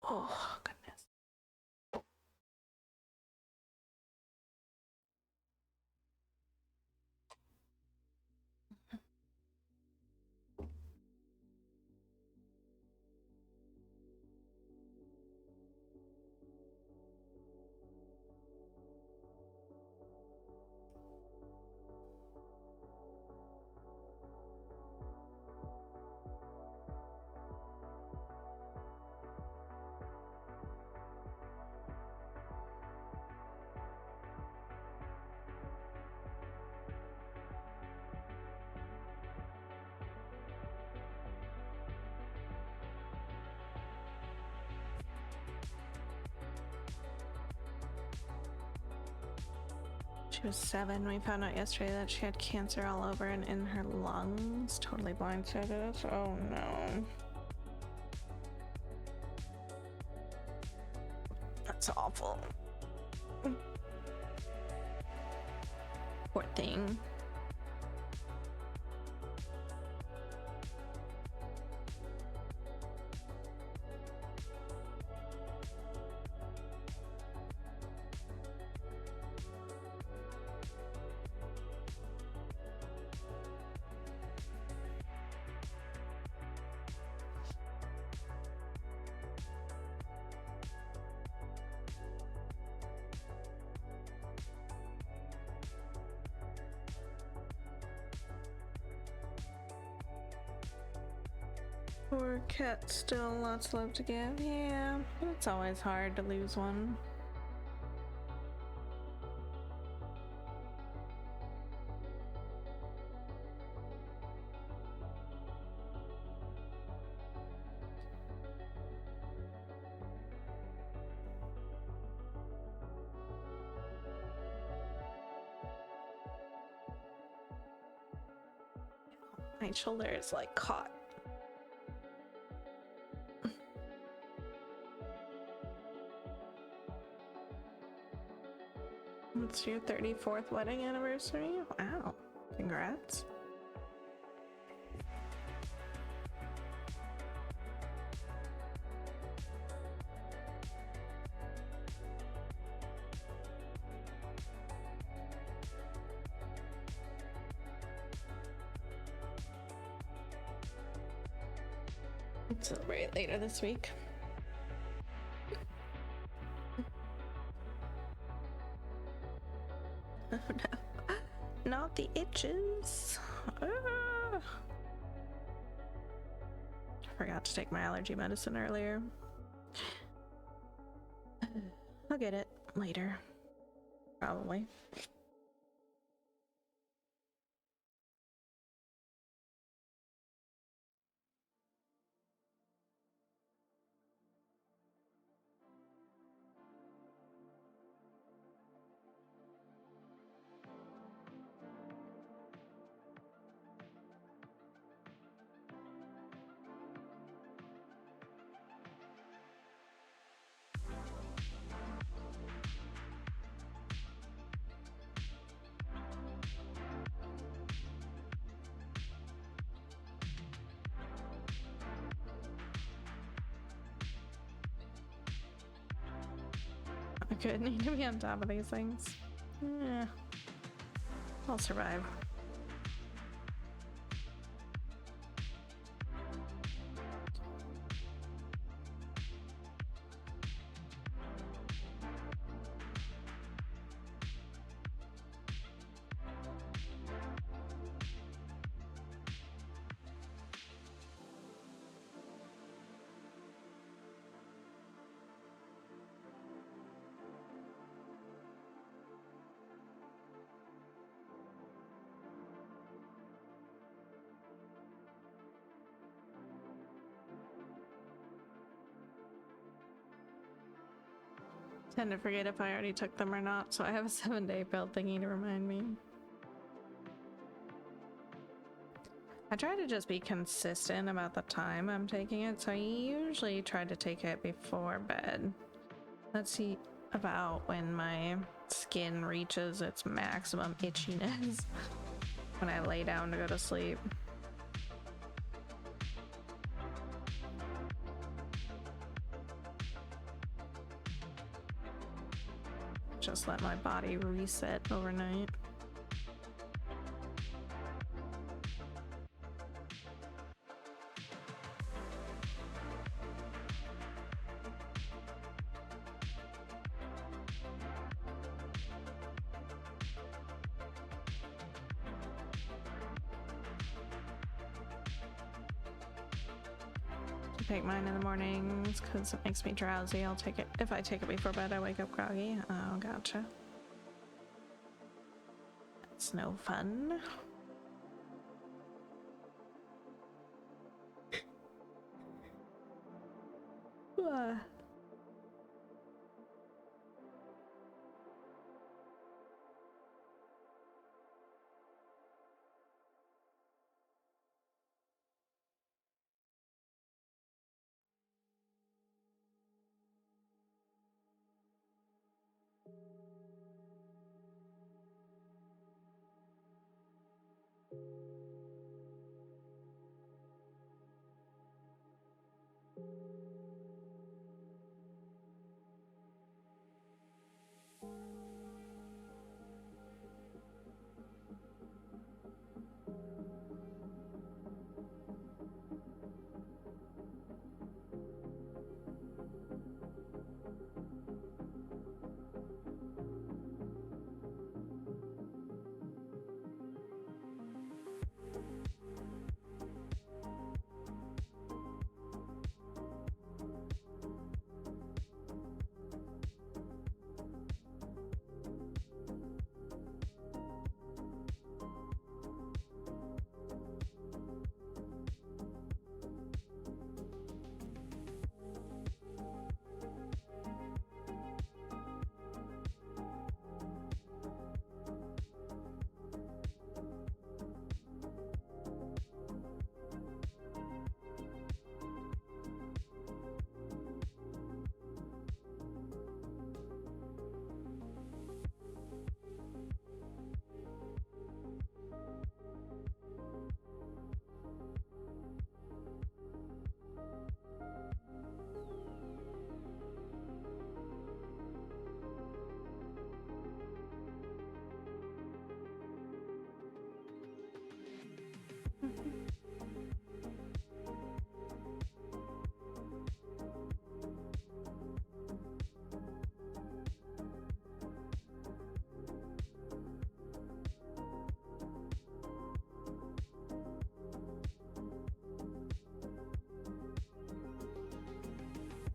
Oh, goodness. She was 7. We found out yesterday that she had cancer all over and in her lungs. Totally blindsided us. Oh no. That's awful. Poor thing. Poor cat, still lots of love to give. Yeah, it's always hard to lose one. My shoulder is like caught. It's your 34th wedding anniversary? Wow. Congrats. We'll celebrate later this week. Oh no. Not the itches. Ah. Forgot to take my allergy medicine earlier. I'll get it later. Probably. I could need to be on top of these things. Yeah. I'll survive. Tend to forget if I already took them or not, so I have a 7-day build thingy to remind me. I try to just be consistent about the time I'm taking it, so I usually try to take it before bed. Let's see about when my skin reaches its maximum itchiness when I lay down to go to sleep. Just let my body reset overnight. Take mine in the mornings because it makes me drowsy. I'll take it if I take it before bed. I wake up groggy. Oh, gotcha. That's no fun.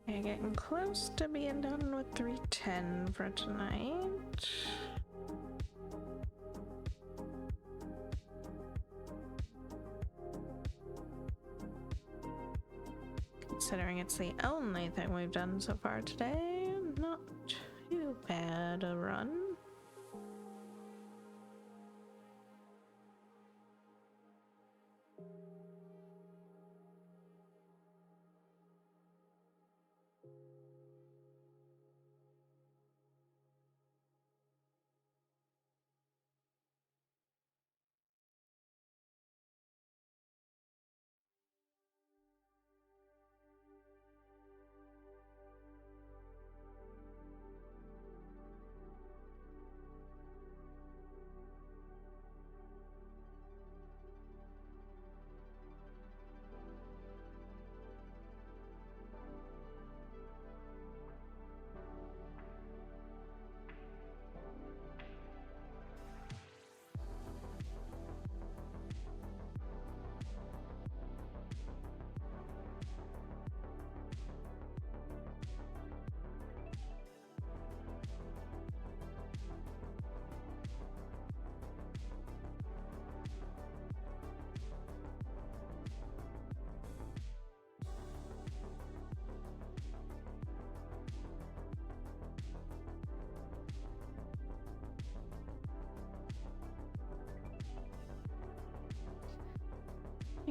Okay, getting close to being done with 310 for tonight. Considering it's the only thing we've done so far today, not too bad a run.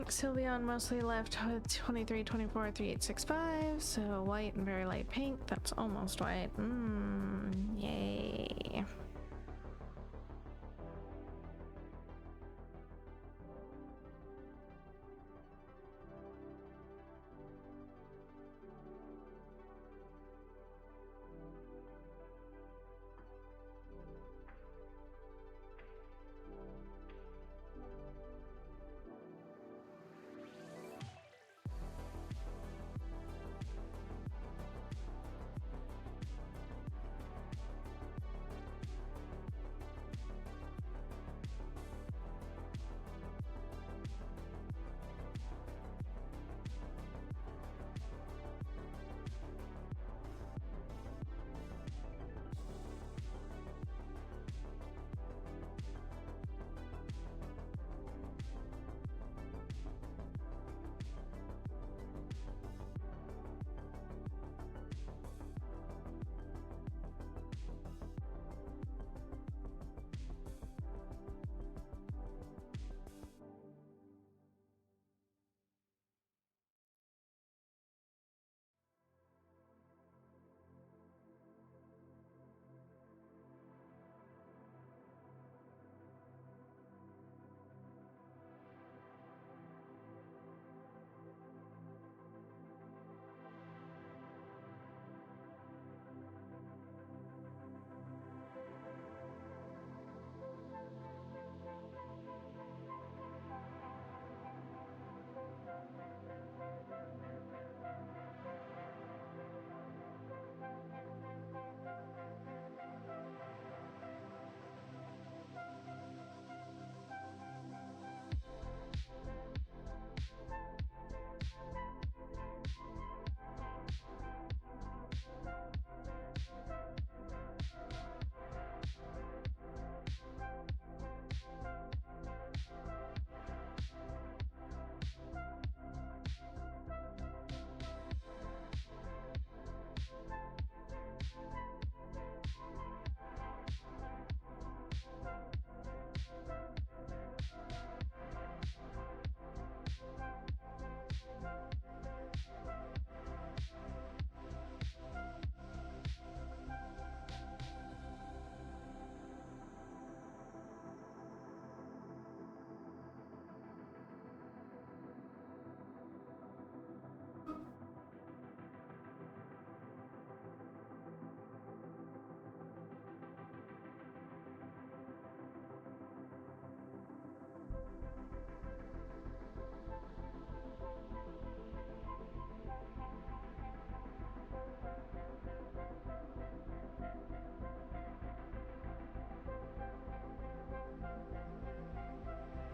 Sylveon mostly left with 23, 24, 3865, so white and very light pink. That's almost white. Yay.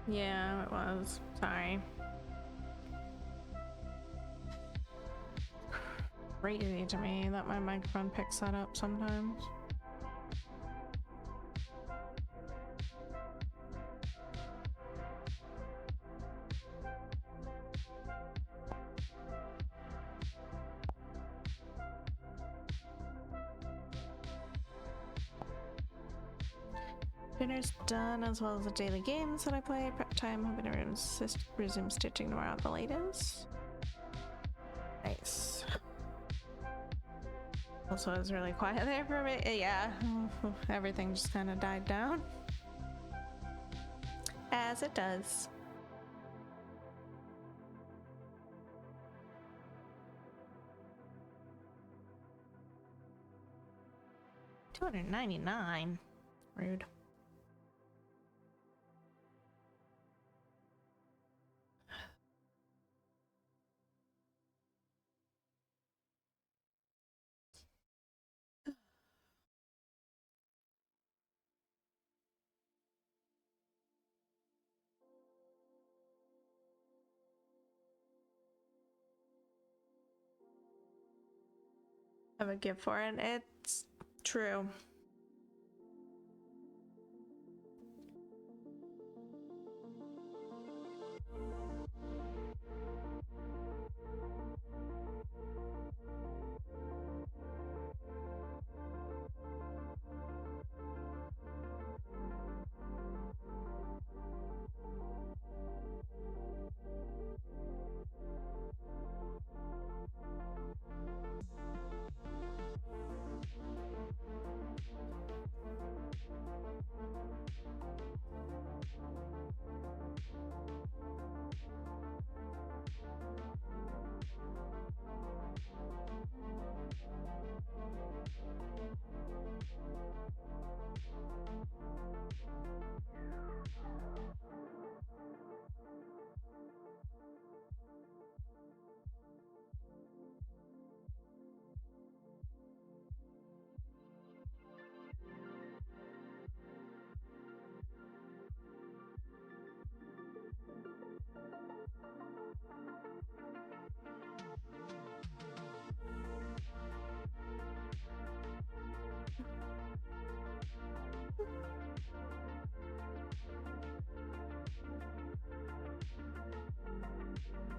Yeah, it was. Sorry. Crazy to me that my microphone picks that up sometimes. Dinner's done, as well as the daily games that I play. Prep time, hoping to resume stitching tomorrow at the latest. Nice. Also, it was really quiet there for a bit. Yeah, everything just kind of died down. As it does. $299. Rude. Have a gift for it. It's true.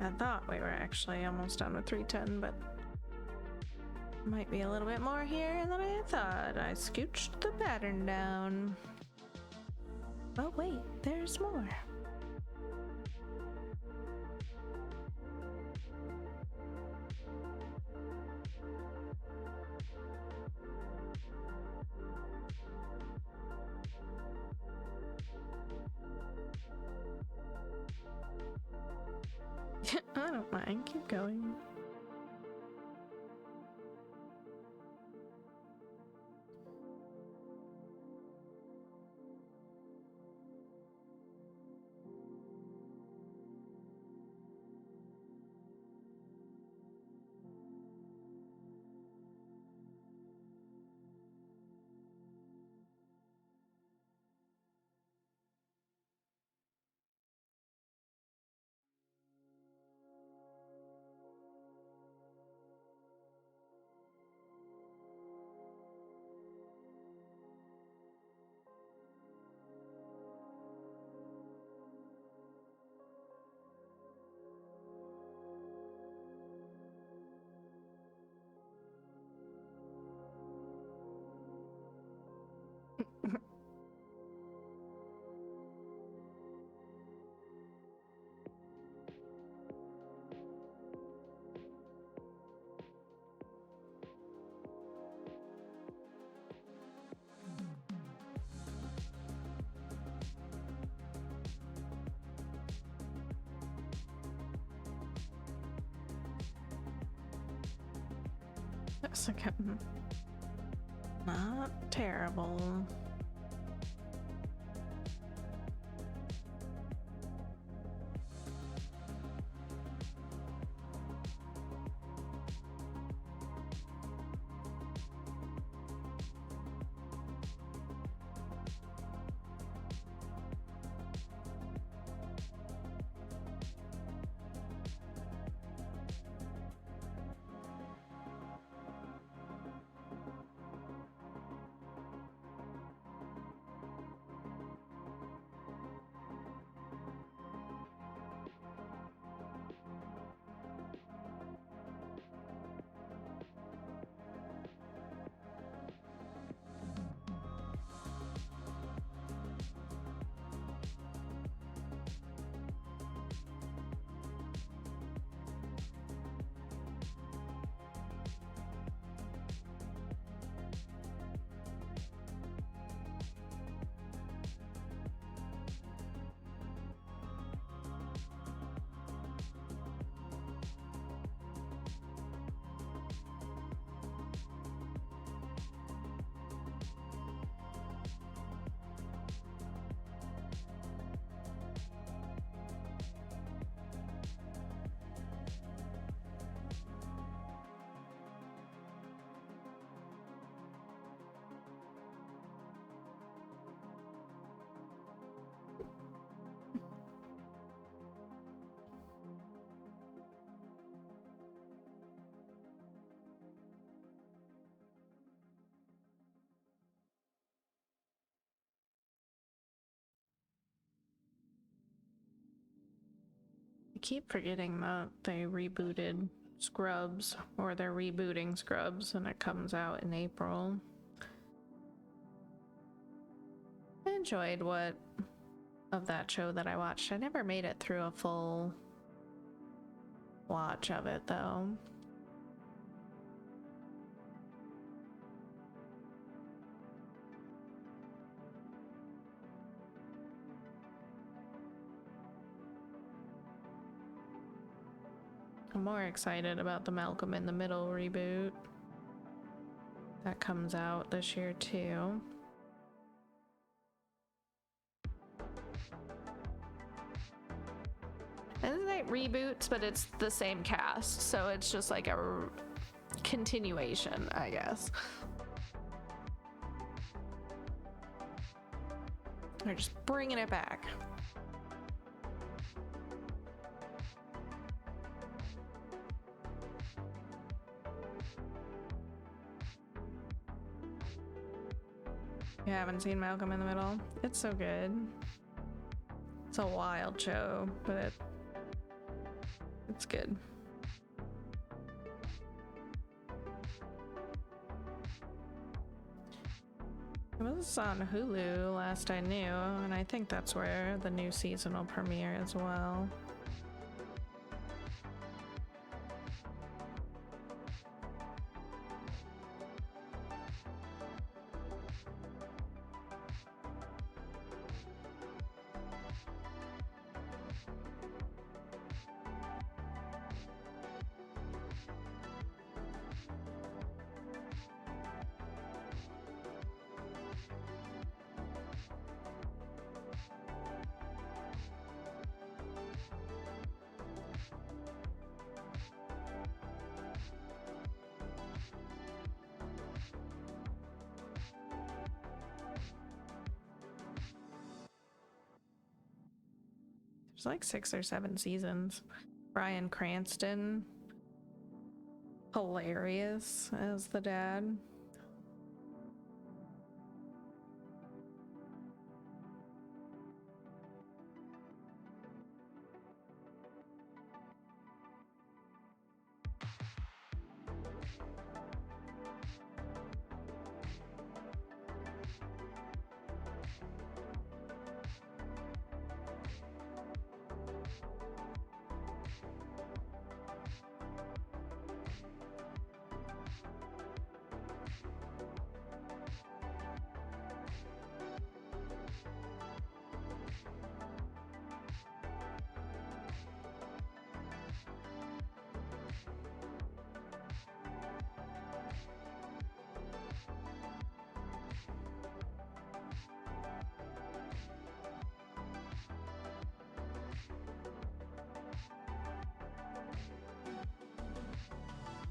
I thought we were actually almost done with 310, but might be a little bit more here than I thought. I scooched the pattern down. Oh wait, there's more. I don't mind, keep going. That's okay. Not terrible. I keep forgetting that they rebooted Scrubs, or they're rebooting Scrubs, and it comes out in April. I enjoyed what of that show that I watched. I never made it through a full watch of it though. I'm more excited about the Malcolm in the Middle reboot. That comes out this year too. And it's like reboots, but it's the same cast, so it's just like a continuation, I guess. They're just bringing it back. You haven't seen Malcolm in the Middle? It's so good. It's a wild show, but That's good. It was on Hulu last I knew, and I think that's where the new season will premiere as well. There's like 6 or 7 seasons. Bryan Cranston, hilarious as the dad.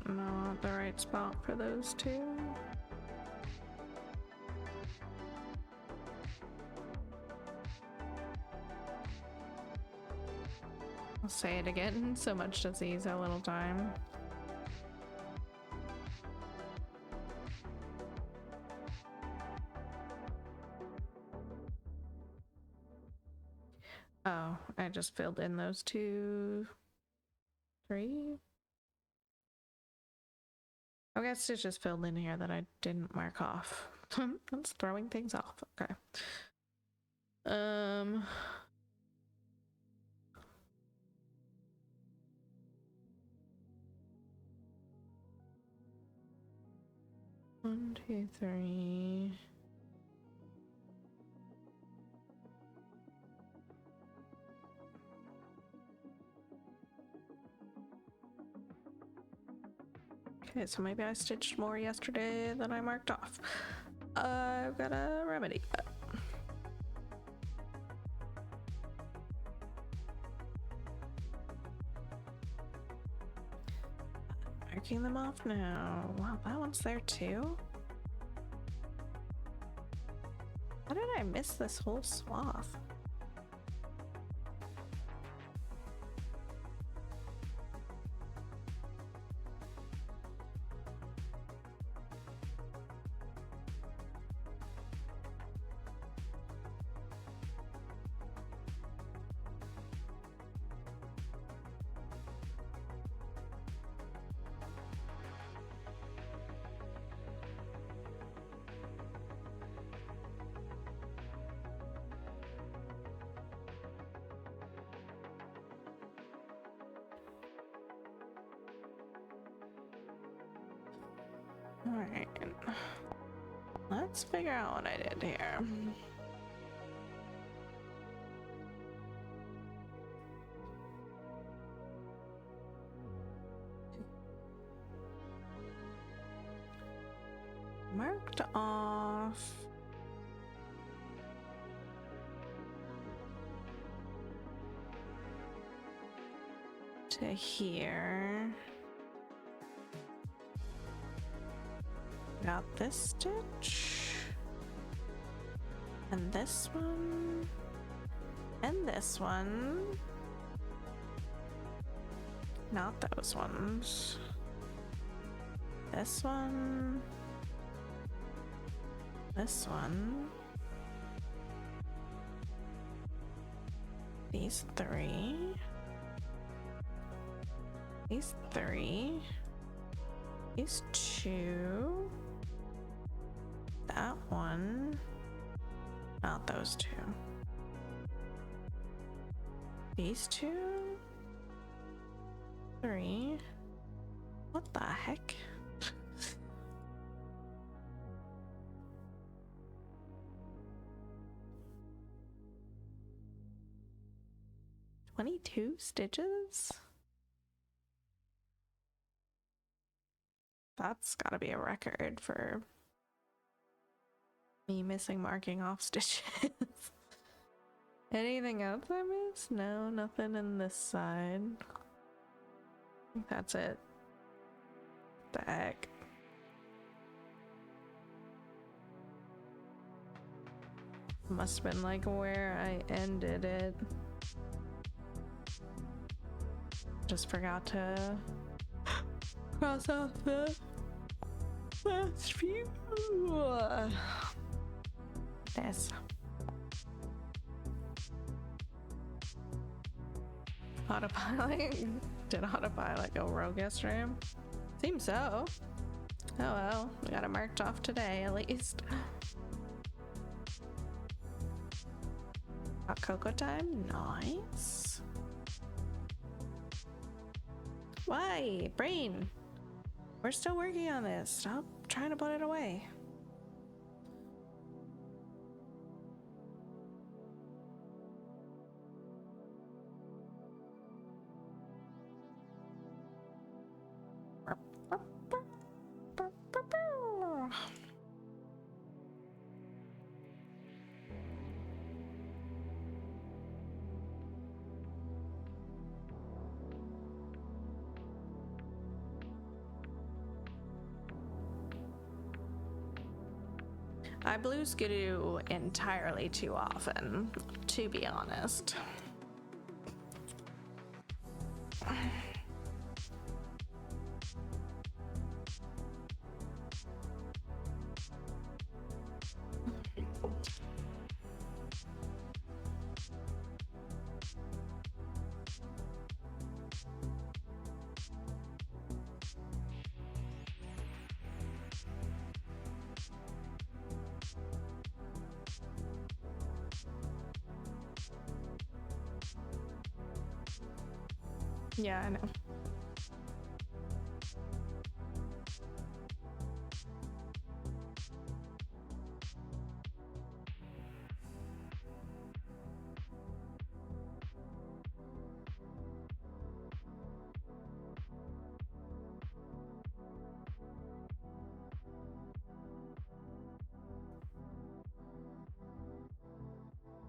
Not the right spot for those two. I'll say it again, so much to see so little time. Oh, I just filled in those 2, 3. I guess it's just filled in here that I didn't mark off. That's throwing things off. Okay. One, two, three. Okay, so maybe I stitched more yesterday than I marked off. I've got to remedy that. Marking them off now. Wow, that one's there too. How did I miss this whole swath? Alright. Let's figure out what I did here. Marked off to here. Got this stitch and this one and this one, not those ones, this one, this one, these 3, These 3. These 2. That one. Not those 2. These 2. 3. What the heck? $22 stitches? That's gotta be a record for me missing marking off stitches. Anything else I missed? No, nothing in this side. I think that's it. The heck? Must have been like where I ended it. Just forgot to cross off the last few. This. Autopilot? Did autopilot go rogue yesterday? Seems so. Oh well, we got it marked off today at least. Hot cocoa time? Nice. Why? Brain! We're still working on this. Stop trying to put it away. I blue skidoo entirely too often, to be honest. Yeah, I know.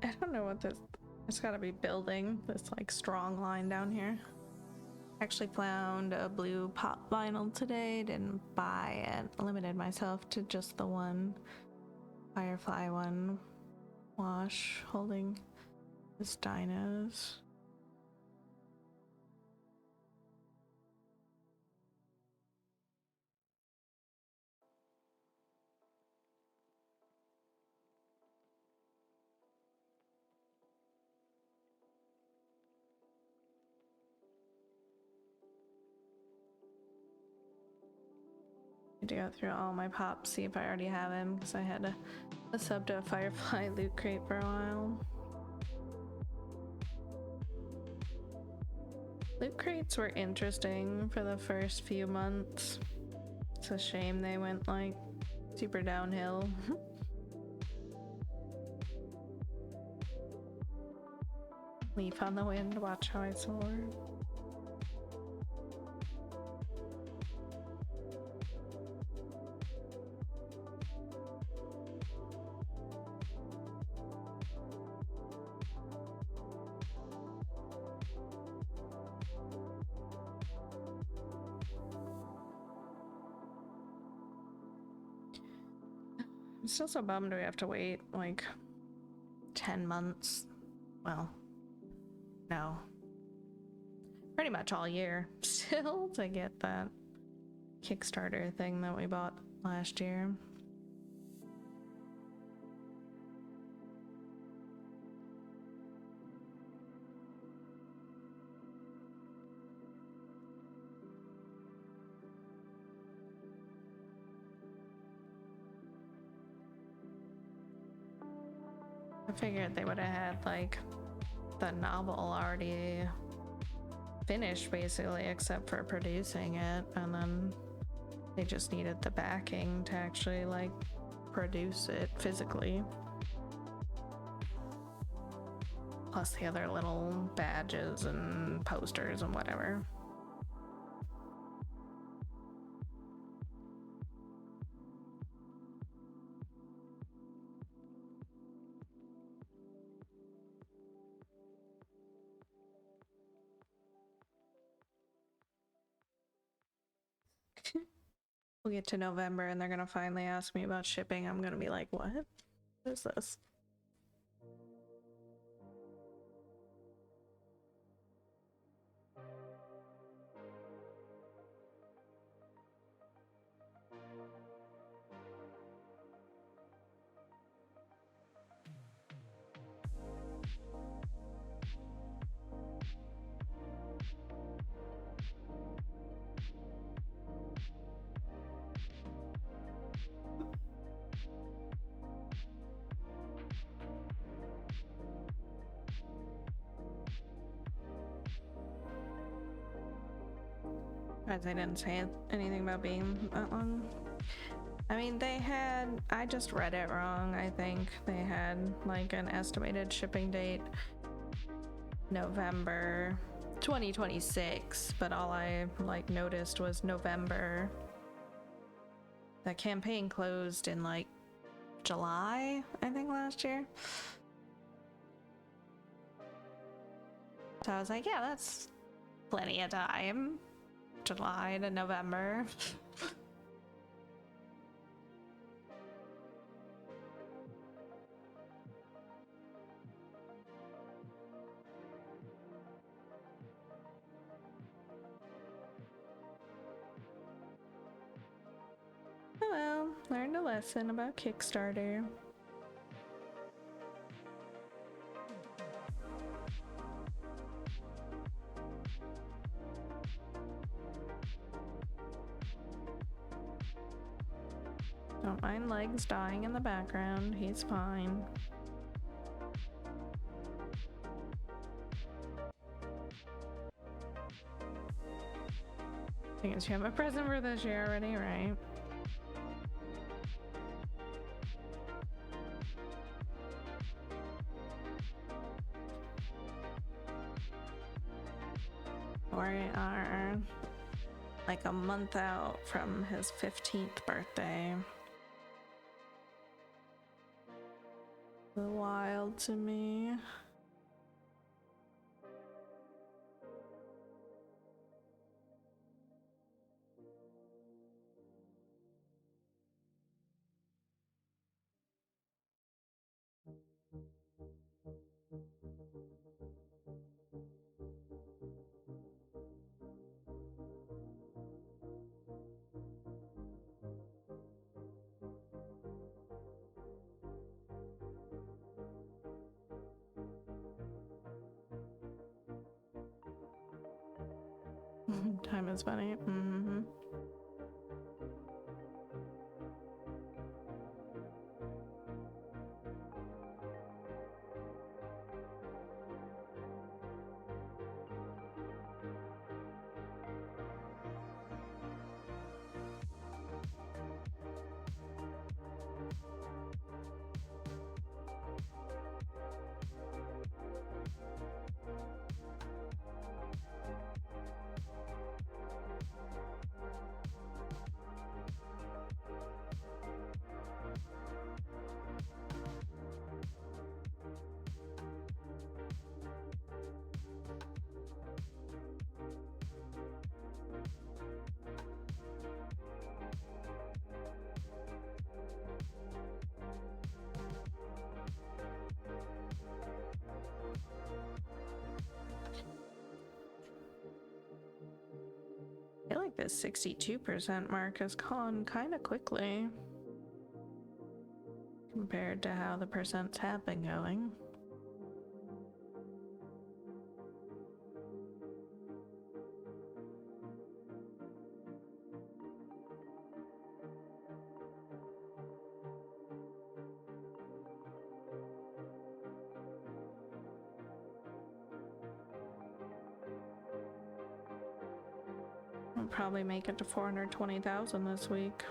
I don't know what this. It's gotta be building this like strong line down here. Actually found a blue pop vinyl today, didn't buy it, limited myself to just the one Firefly one wash holding this dinos. To go through all my pops, see if I already have him, because I had a sub to a Firefly loot crate for a while. Loot crates were interesting for the first few months. It's a shame they went like super downhill. Leaf on the wind, watch how I soar. I'm still so bummed we have to wait like 10 months. Well, no. Pretty much all year still to get that Kickstarter thing that we bought last year. I figured they would have had like the novel already finished basically, except for producing it, and then they just needed the backing to actually like produce it physically. Plus the other little badges and posters and whatever. We'll get to November and they're gonna finally ask me about shipping. I'm gonna be like, what? What is this? They didn't say anything about being that long. I mean, they had, I just read it wrong. I think they had like an estimated shipping date November 2026, but all I like noticed was November. The campaign closed in like July, I think, last year. So I was like, yeah, that's plenty of time. July to November. Oh well, learned a lesson about Kickstarter. Don't mind Legs dying in the background, he's fine. I guess you have a present for this year already, right? We are like a month out from his 15th birthday. Wild to me. Time is money. Mm-hmm. I feel like this 62% mark has gone kind of quickly compared to how the percents have been going. probably make it to 420,000 this week.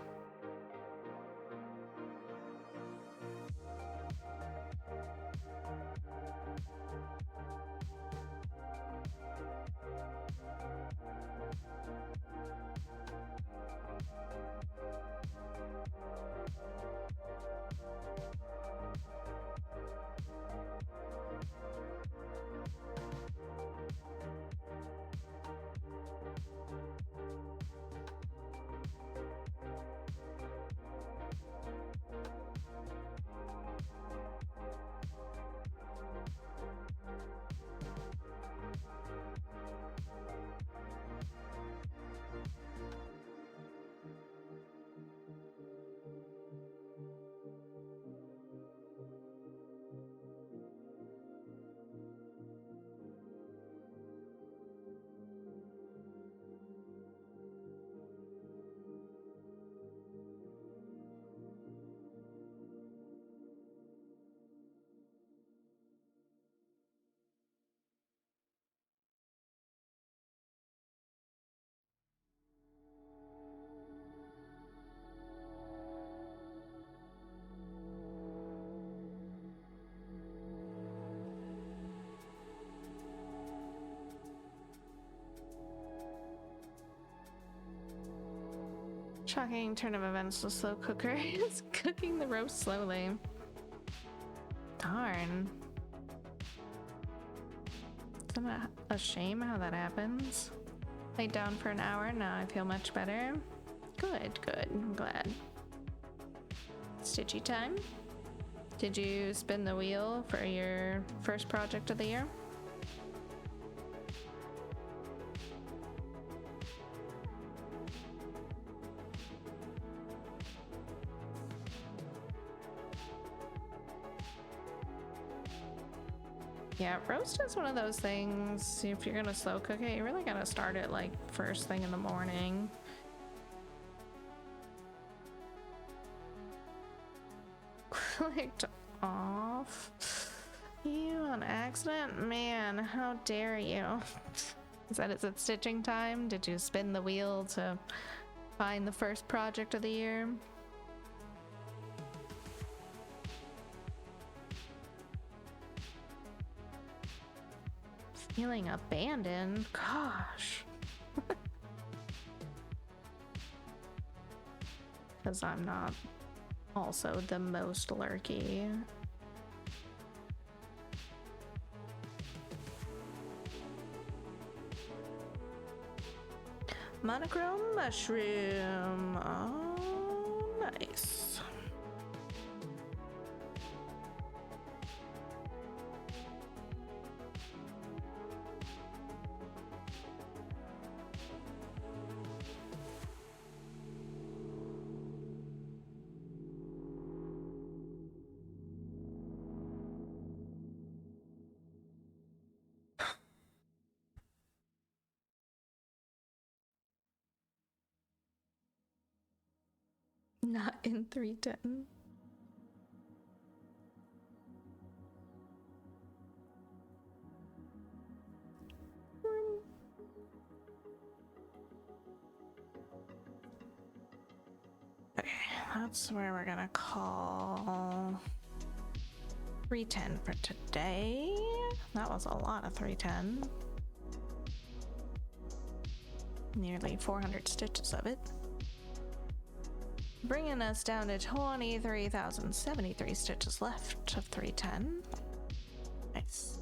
Shocking turn of events. The slow cooker is cooking the roast slowly. Darn. Isn't it a shame how that happens? Laid down for an hour, now I feel much better. Good, good, I'm glad. Stitchy time? Did you spin the wheel for your first project of the year? Yeah, roast is one of those things, if you're gonna slow cook it, you really gotta start it like first thing in the morning. Clicked off. You on accident? Man, how dare you. Is it stitching time? Did you spin the wheel to find the first project of the year? Feeling abandoned? Gosh. Because I'm not also the most lurky. Monochrome mushroom. Oh, nice. Not in 310. Okay, that's where we're gonna call 310 for today. That was a lot of 310. Nearly 400 stitches of it. Bringing us down to 23,073 stitches left of 310. Nice.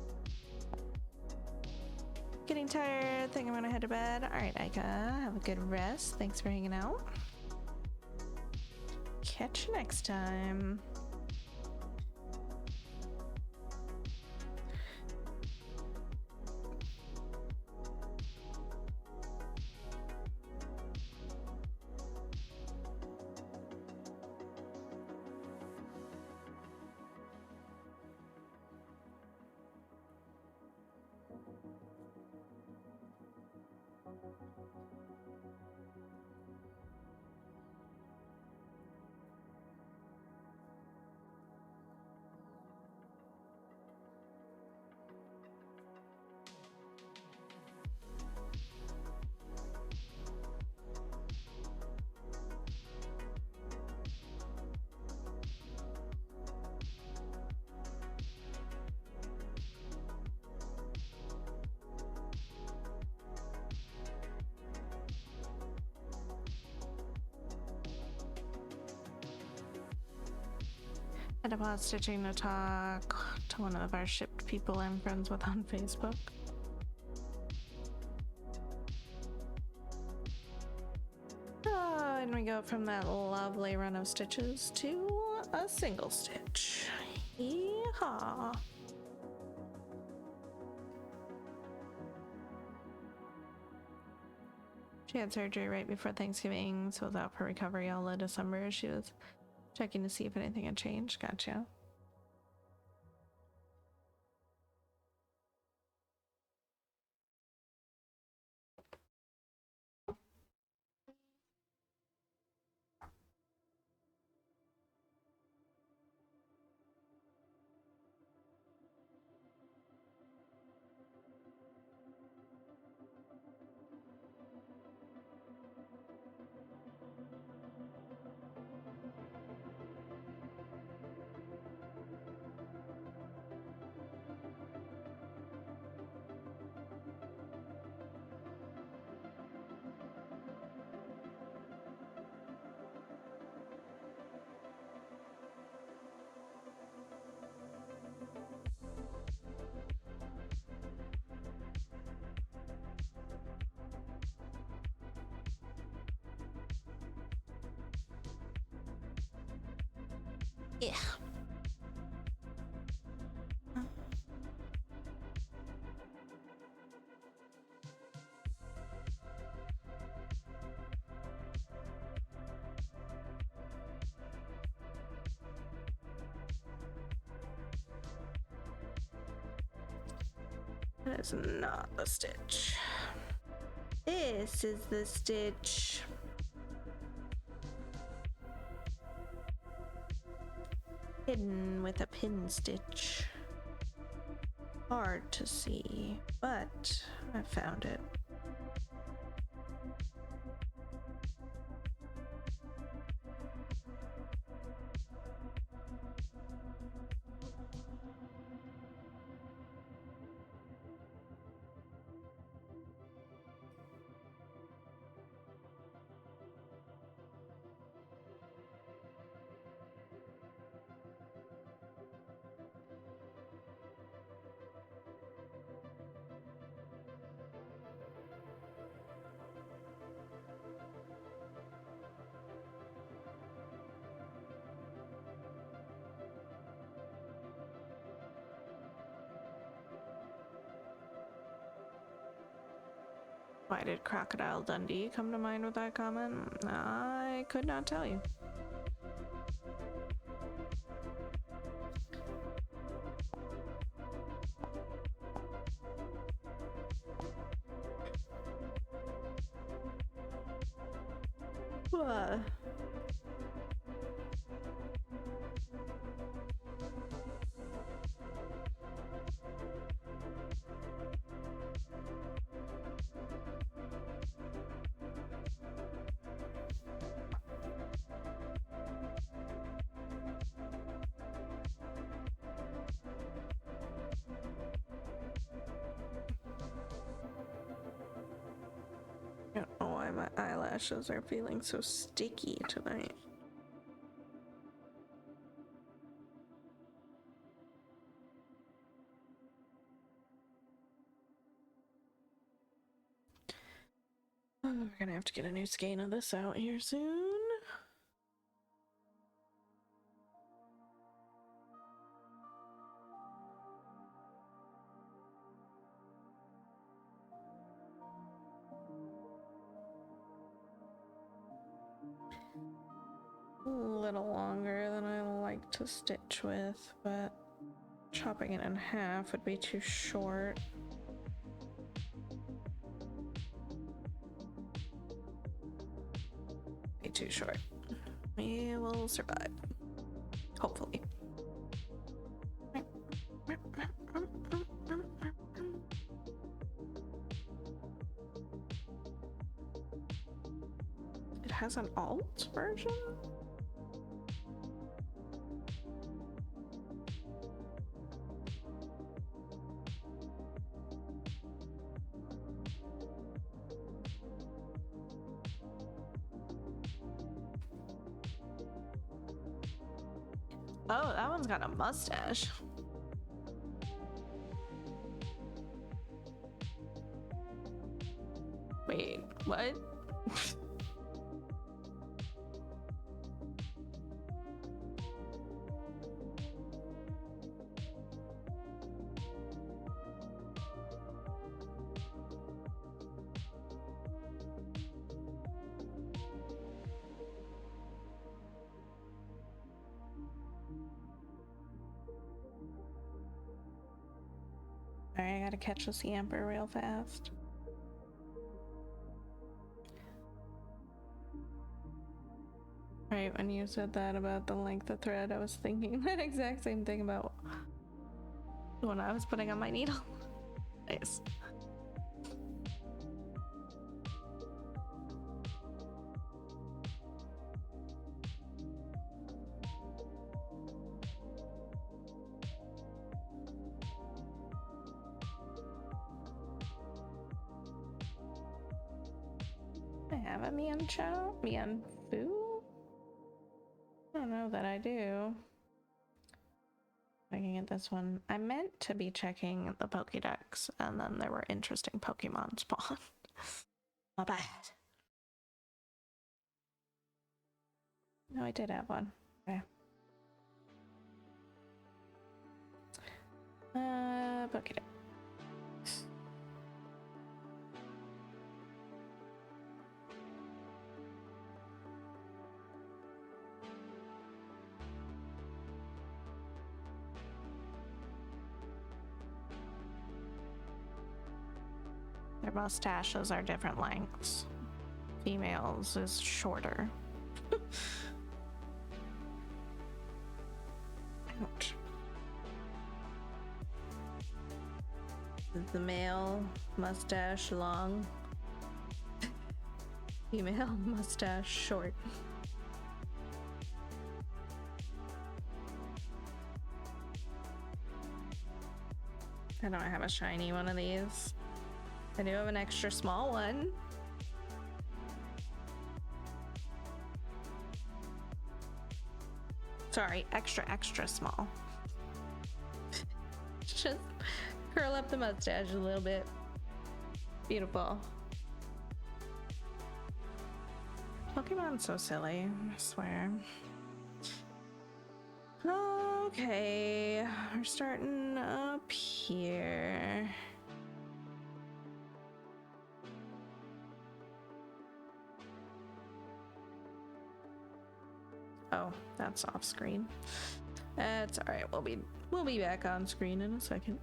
Getting tired, think I'm gonna head to bed. Alright, Aika, have a good rest. Thanks for hanging out. Catch you next time. had to pause stitching to talk to one of our shipped people I'm friends with on Facebook. Oh, and we go from that lovely run of stitches to a single stitch. Yeehaw. She had surgery right before Thanksgiving, so was out for recovery all of December. She was checking to see if anything had changed. Gotcha. Yeah. That is not the stitch. This is the stitch. Hidden with a pin stitch. Hard to see, but I found it. Why did Crocodile Dundee come to mind with that comment? I could not tell you. What? I don't know why my eyelashes are feeling so sticky tonight. Oh, we're gonna have to get a new skein of this out here soon. A little longer than I like to stitch with, but chopping it in half would be too short. Be too short. We will survive. Hopefully. It has an alt version? Oh, that one's got a mustache. Wait, what? Alright, I gotta catch this Yamper real fast. Right, when you said that about the length of thread, I was thinking that exact same thing about when I was putting on my needle. Nice. I have a Mienfoo? I don't know that I do. Looking at this one, I meant to be checking the Pokédex, and then there were interesting Pokemon spawn. My bad. No, I did have one. Okay. Pokédex. Their mustaches are different lengths. Females is shorter. Ouch. Is the male mustache long? Female mustache short. I don't have a shiny one of these. I do have an extra small one. Sorry, extra small. Just curl up the mustache a little bit. Beautiful. Pokemon's so silly, I swear. Okay, we're starting up here. Oh, that's off screen. That's all right. We'll be back on screen in a second.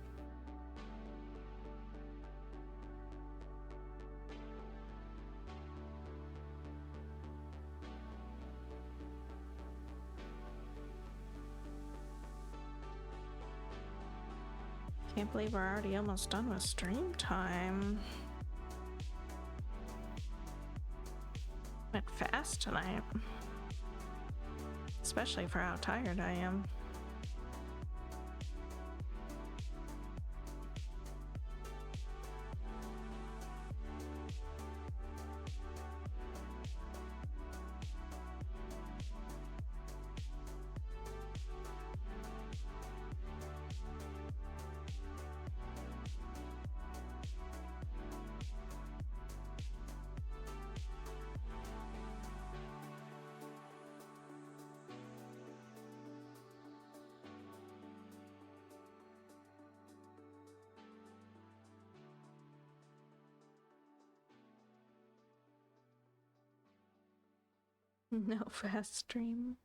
Can't believe we're already almost done with stream time. Went fast tonight. Especially for how tired I am. No fast stream.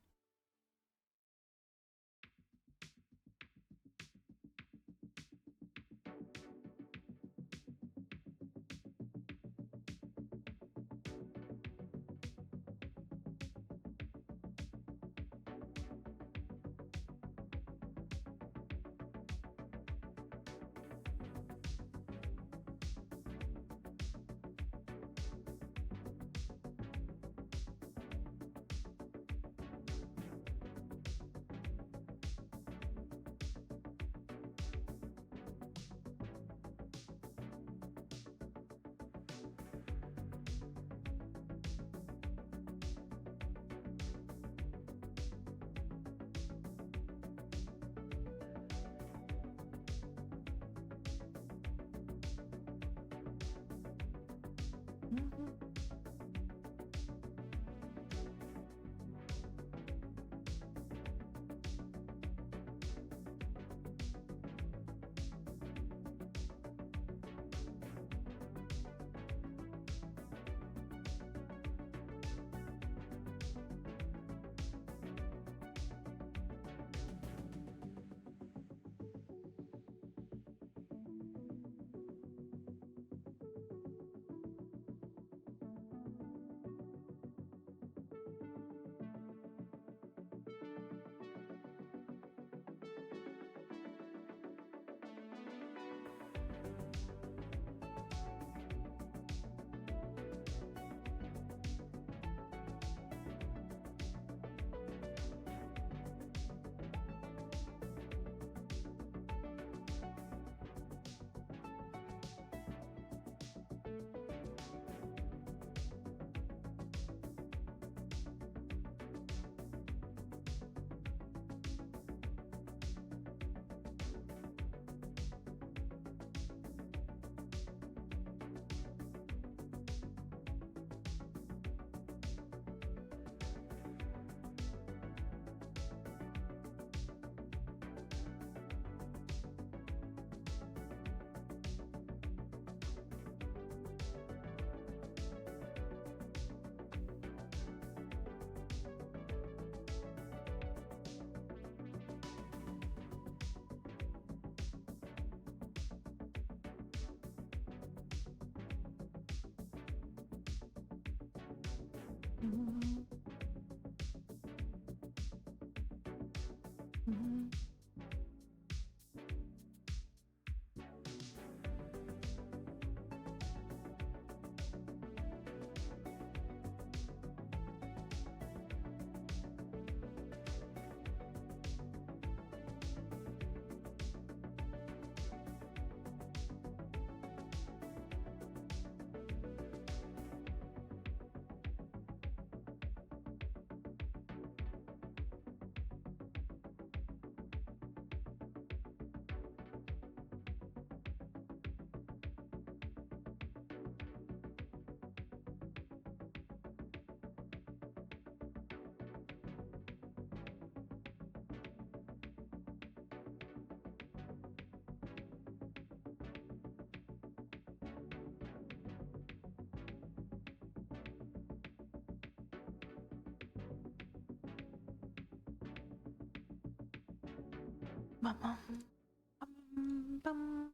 Bum, bum, bum, bum.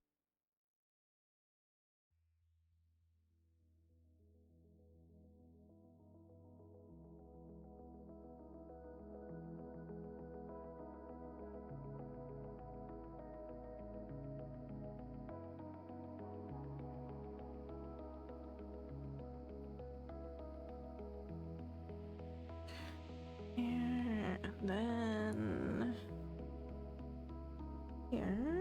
Here, and then here.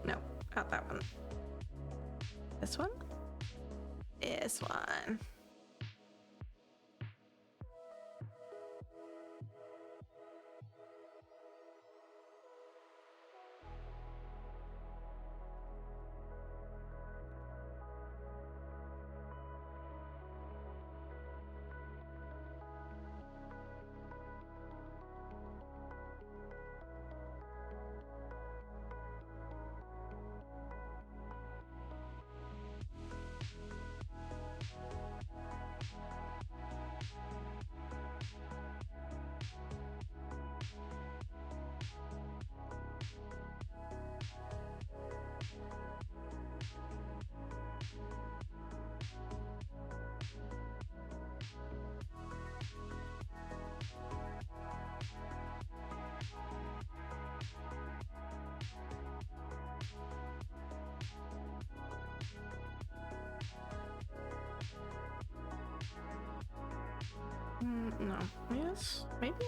No, not that one. This one? This one. No. Yes? Maybe?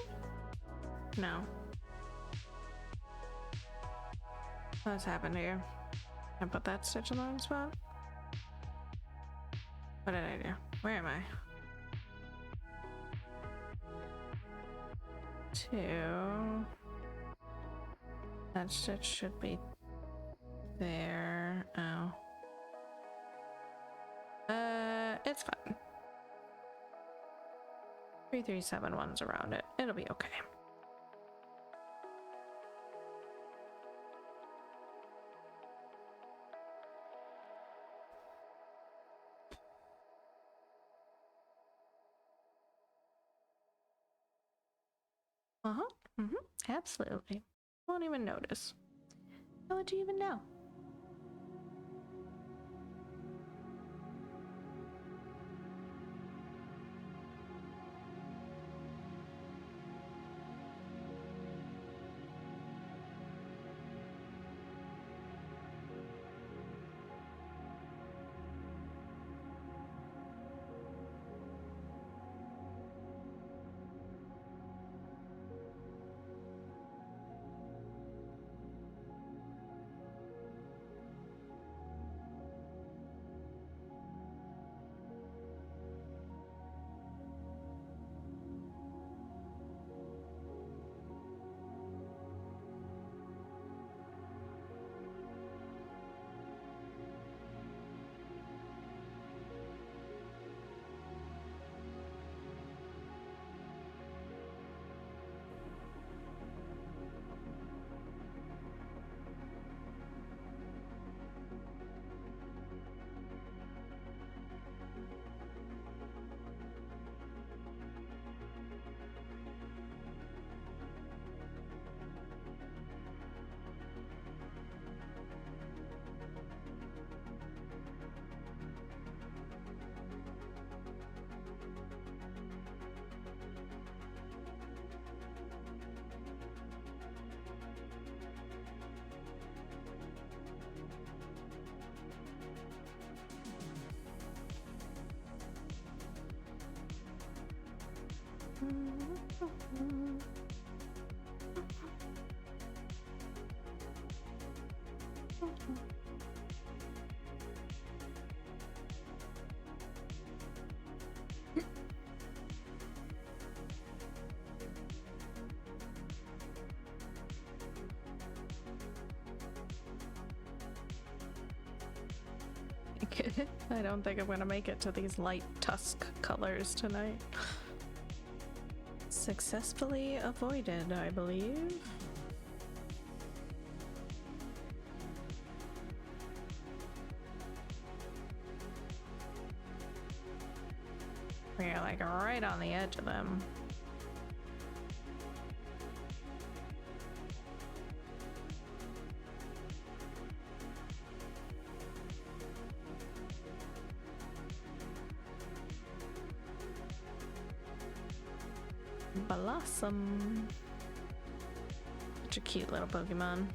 No. What's happened here? I put that stitch in the wrong spot? What did I do? Where am I? 2. That stitch should be there. Oh. It's fine. 3371's around it. It'll be okay. Uh-huh. Absolutely. Won't even notice. How would you even know? I don't think I'm gonna make it to these light tusk colors tonight. Successfully avoided, I believe. We're like right on the edge of them. Blossom. Such a cute little Pokemon.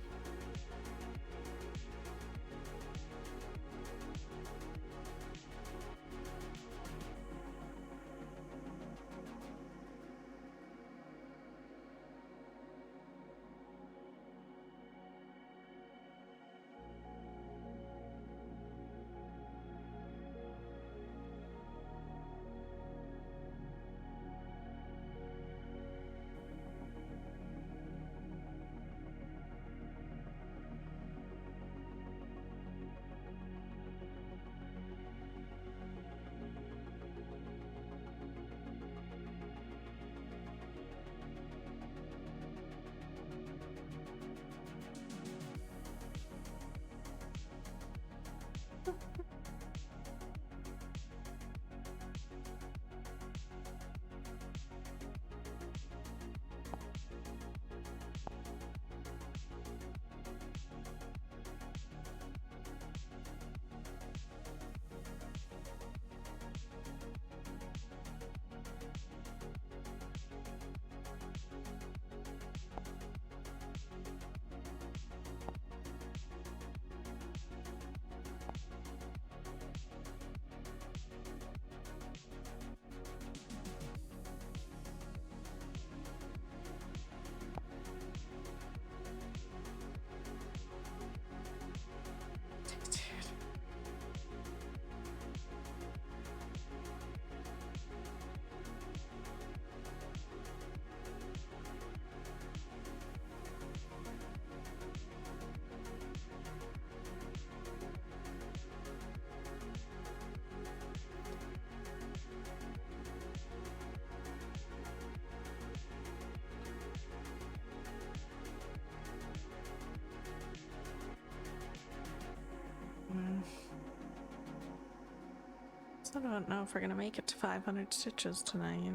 I don't know if we're gonna make it to 500 stitches tonight.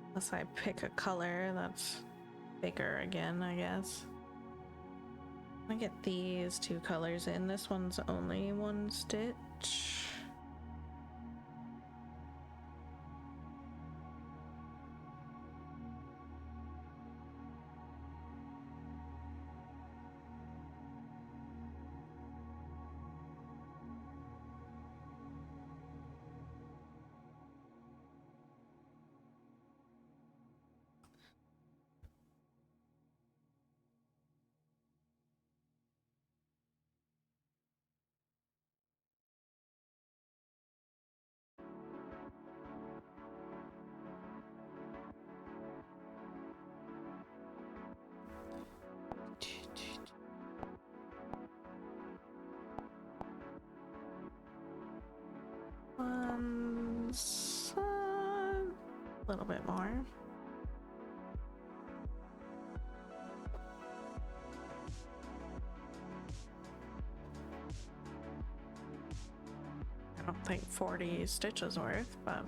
Unless I pick a color that's bigger again, I guess. I get these two colors in. This one's only one stitch. A little bit more. I don't think 40 stitches worth, but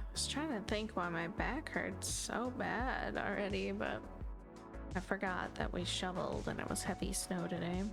I was trying to think why my back hurts so bad already, but I forgot that we shoveled and it was heavy snow today.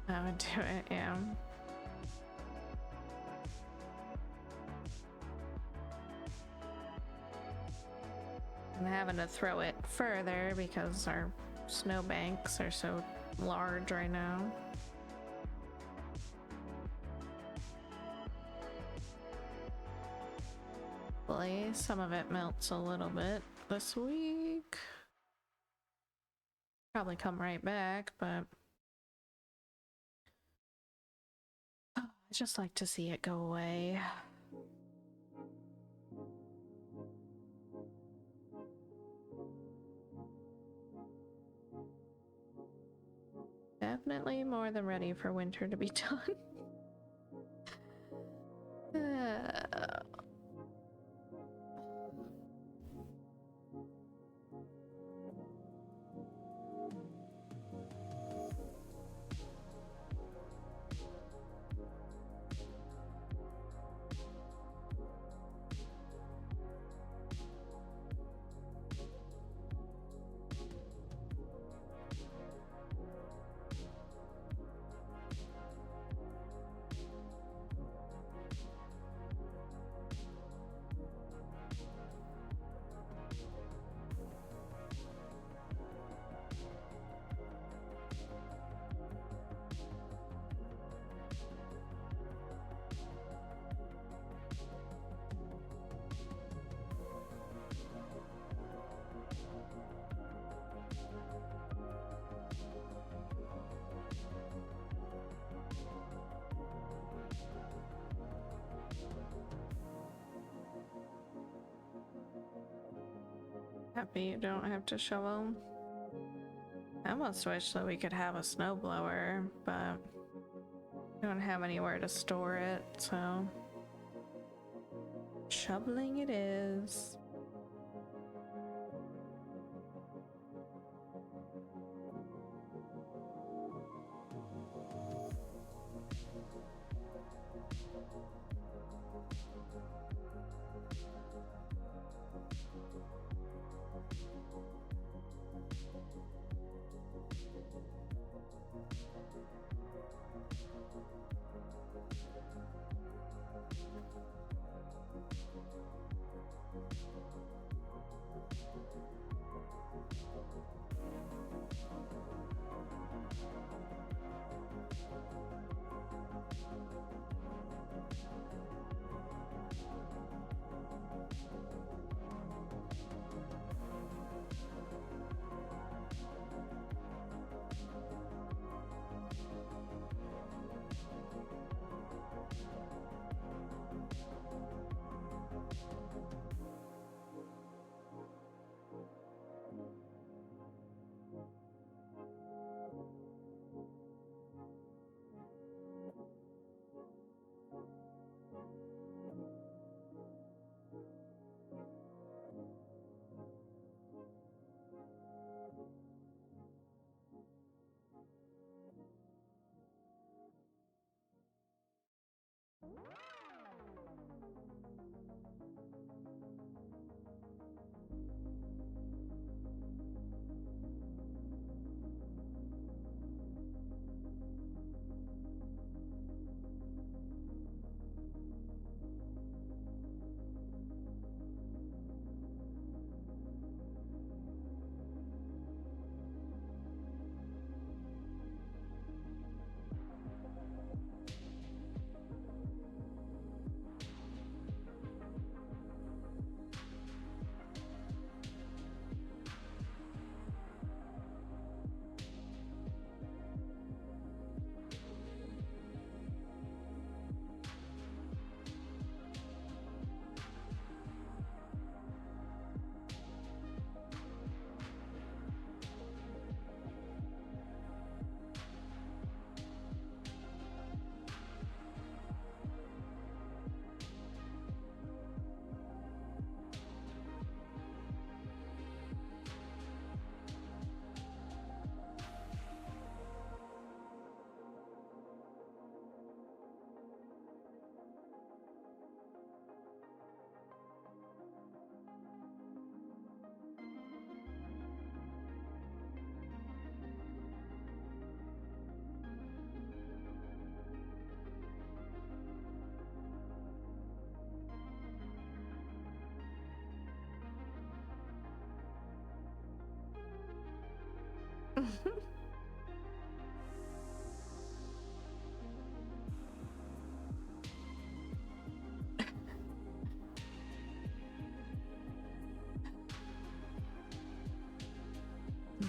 I would do it, yeah. I'm having to throw it further because our snowbanks are so large right now. Hopefully, some of it melts a little bit this week. Probably come right back, but I just like to see it go away. Definitely more than ready for winter to be done. Happy you don't have to shovel. I almost wish that we could have a snowblower, but we don't have anywhere to store it, so shoveling it is.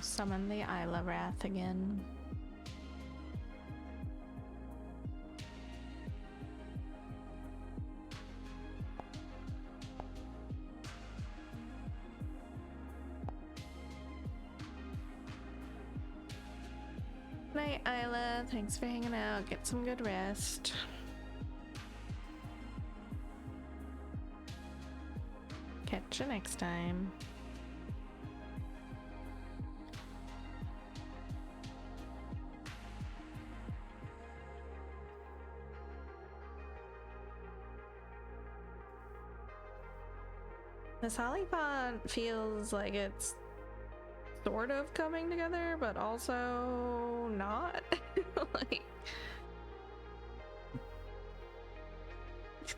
Summon the Isla Wrath again. Night, Isla. Thanks for hanging out. Get some good rest. Catch you next time. This Holly font feels like it's sort of coming together, but also not. Like,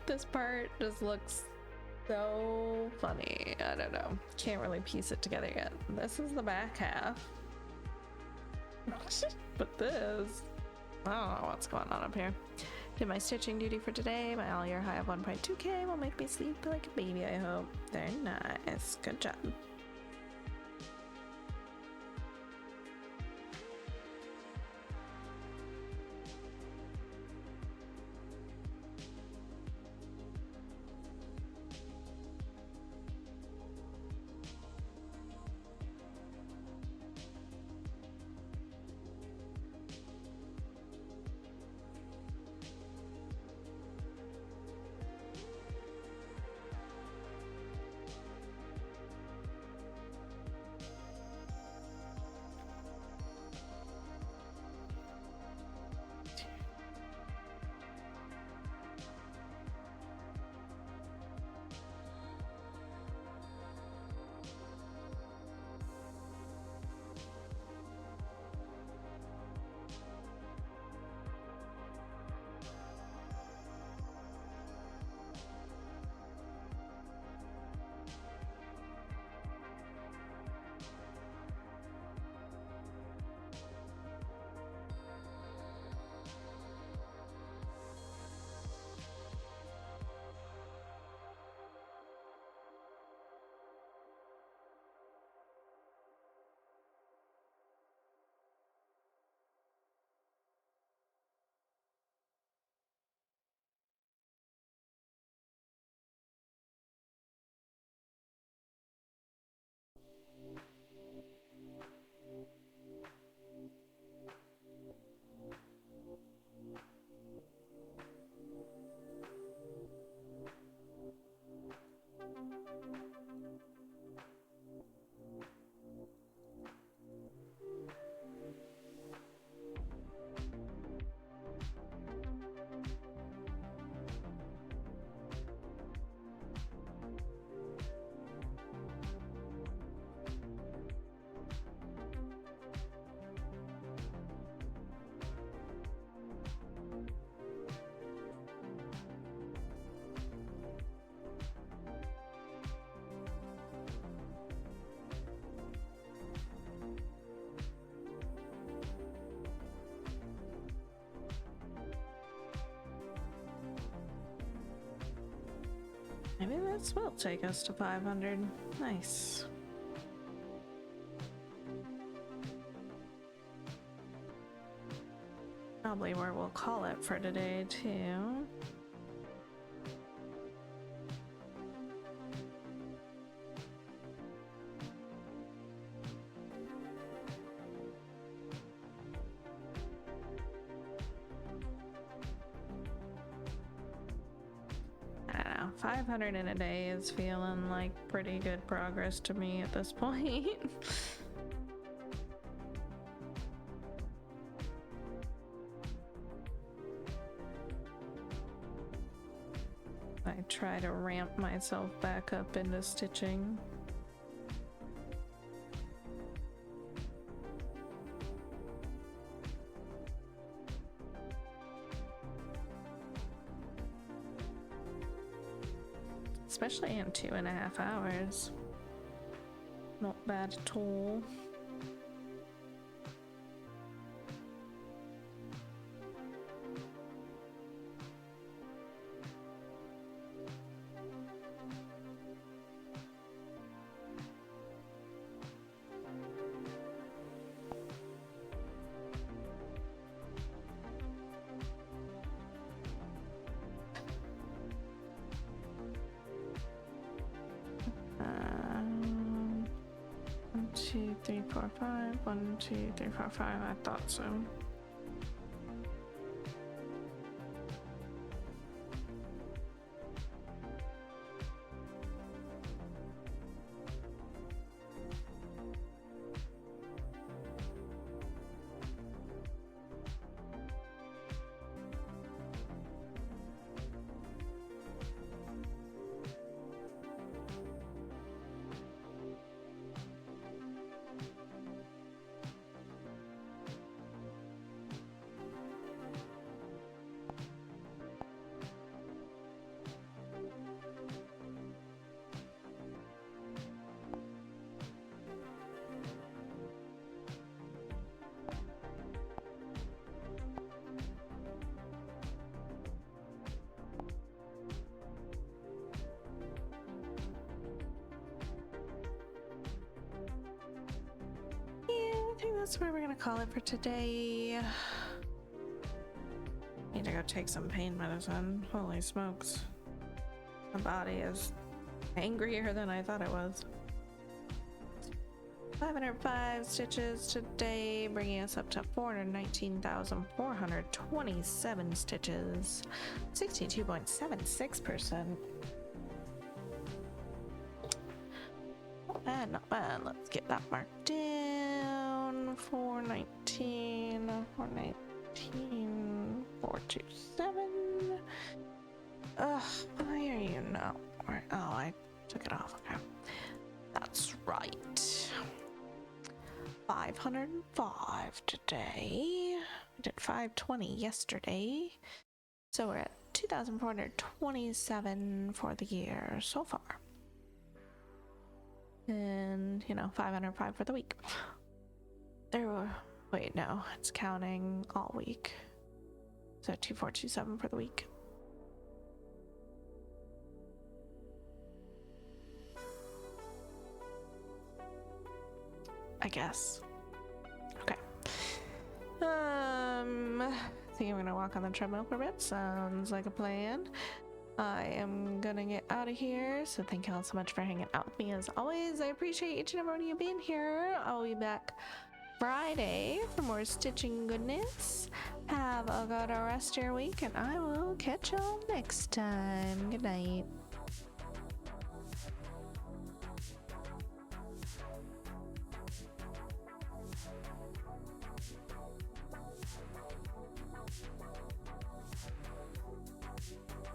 this part just looks so funny. I don't know. Can't really piece it together yet. This is the back half. But this, I don't know what's going on up here. Did my stitching duty for today. My all year high of 1.2k will make me sleep like a baby, I hope. Very nice. Good job. Maybe this will take us to 500. Nice. Probably where we'll call it for today, too. I don't know. 500 in a day is feeling like pretty good progress to me at this point. I try to ramp myself back up into stitching. Especially in 2.5 hours. Not bad at all. One, two, three, four, five. 1, 2, 3, 4, 5. I thought so. I think that's where we're gonna call it for today. Need to go take some pain medicine. Holy smokes. My body is angrier than I thought it was. 505 stitches today, bringing us up to 419,427 stitches. 62.76%. Not bad. Let's get that marked down. 419, 419, 427. Ugh, why are you not? Oh, I took it off. Okay. That's right. 505 today. We did 520 yesterday. So we're at 2,427 for the year so far. And, 505 for the week. Wait, no, it's counting all week. So 2,427 for the week. I guess. Okay. I think I'm gonna walk on the treadmill for a bit. Sounds like a plan. I am gonna get out of here. So thank y'all so much for hanging out with me as always. I appreciate each and every one of you being here. I'll be back Friday for more stitching goodness. Have a good rest of your week, and I will catch y'all next time. Good night.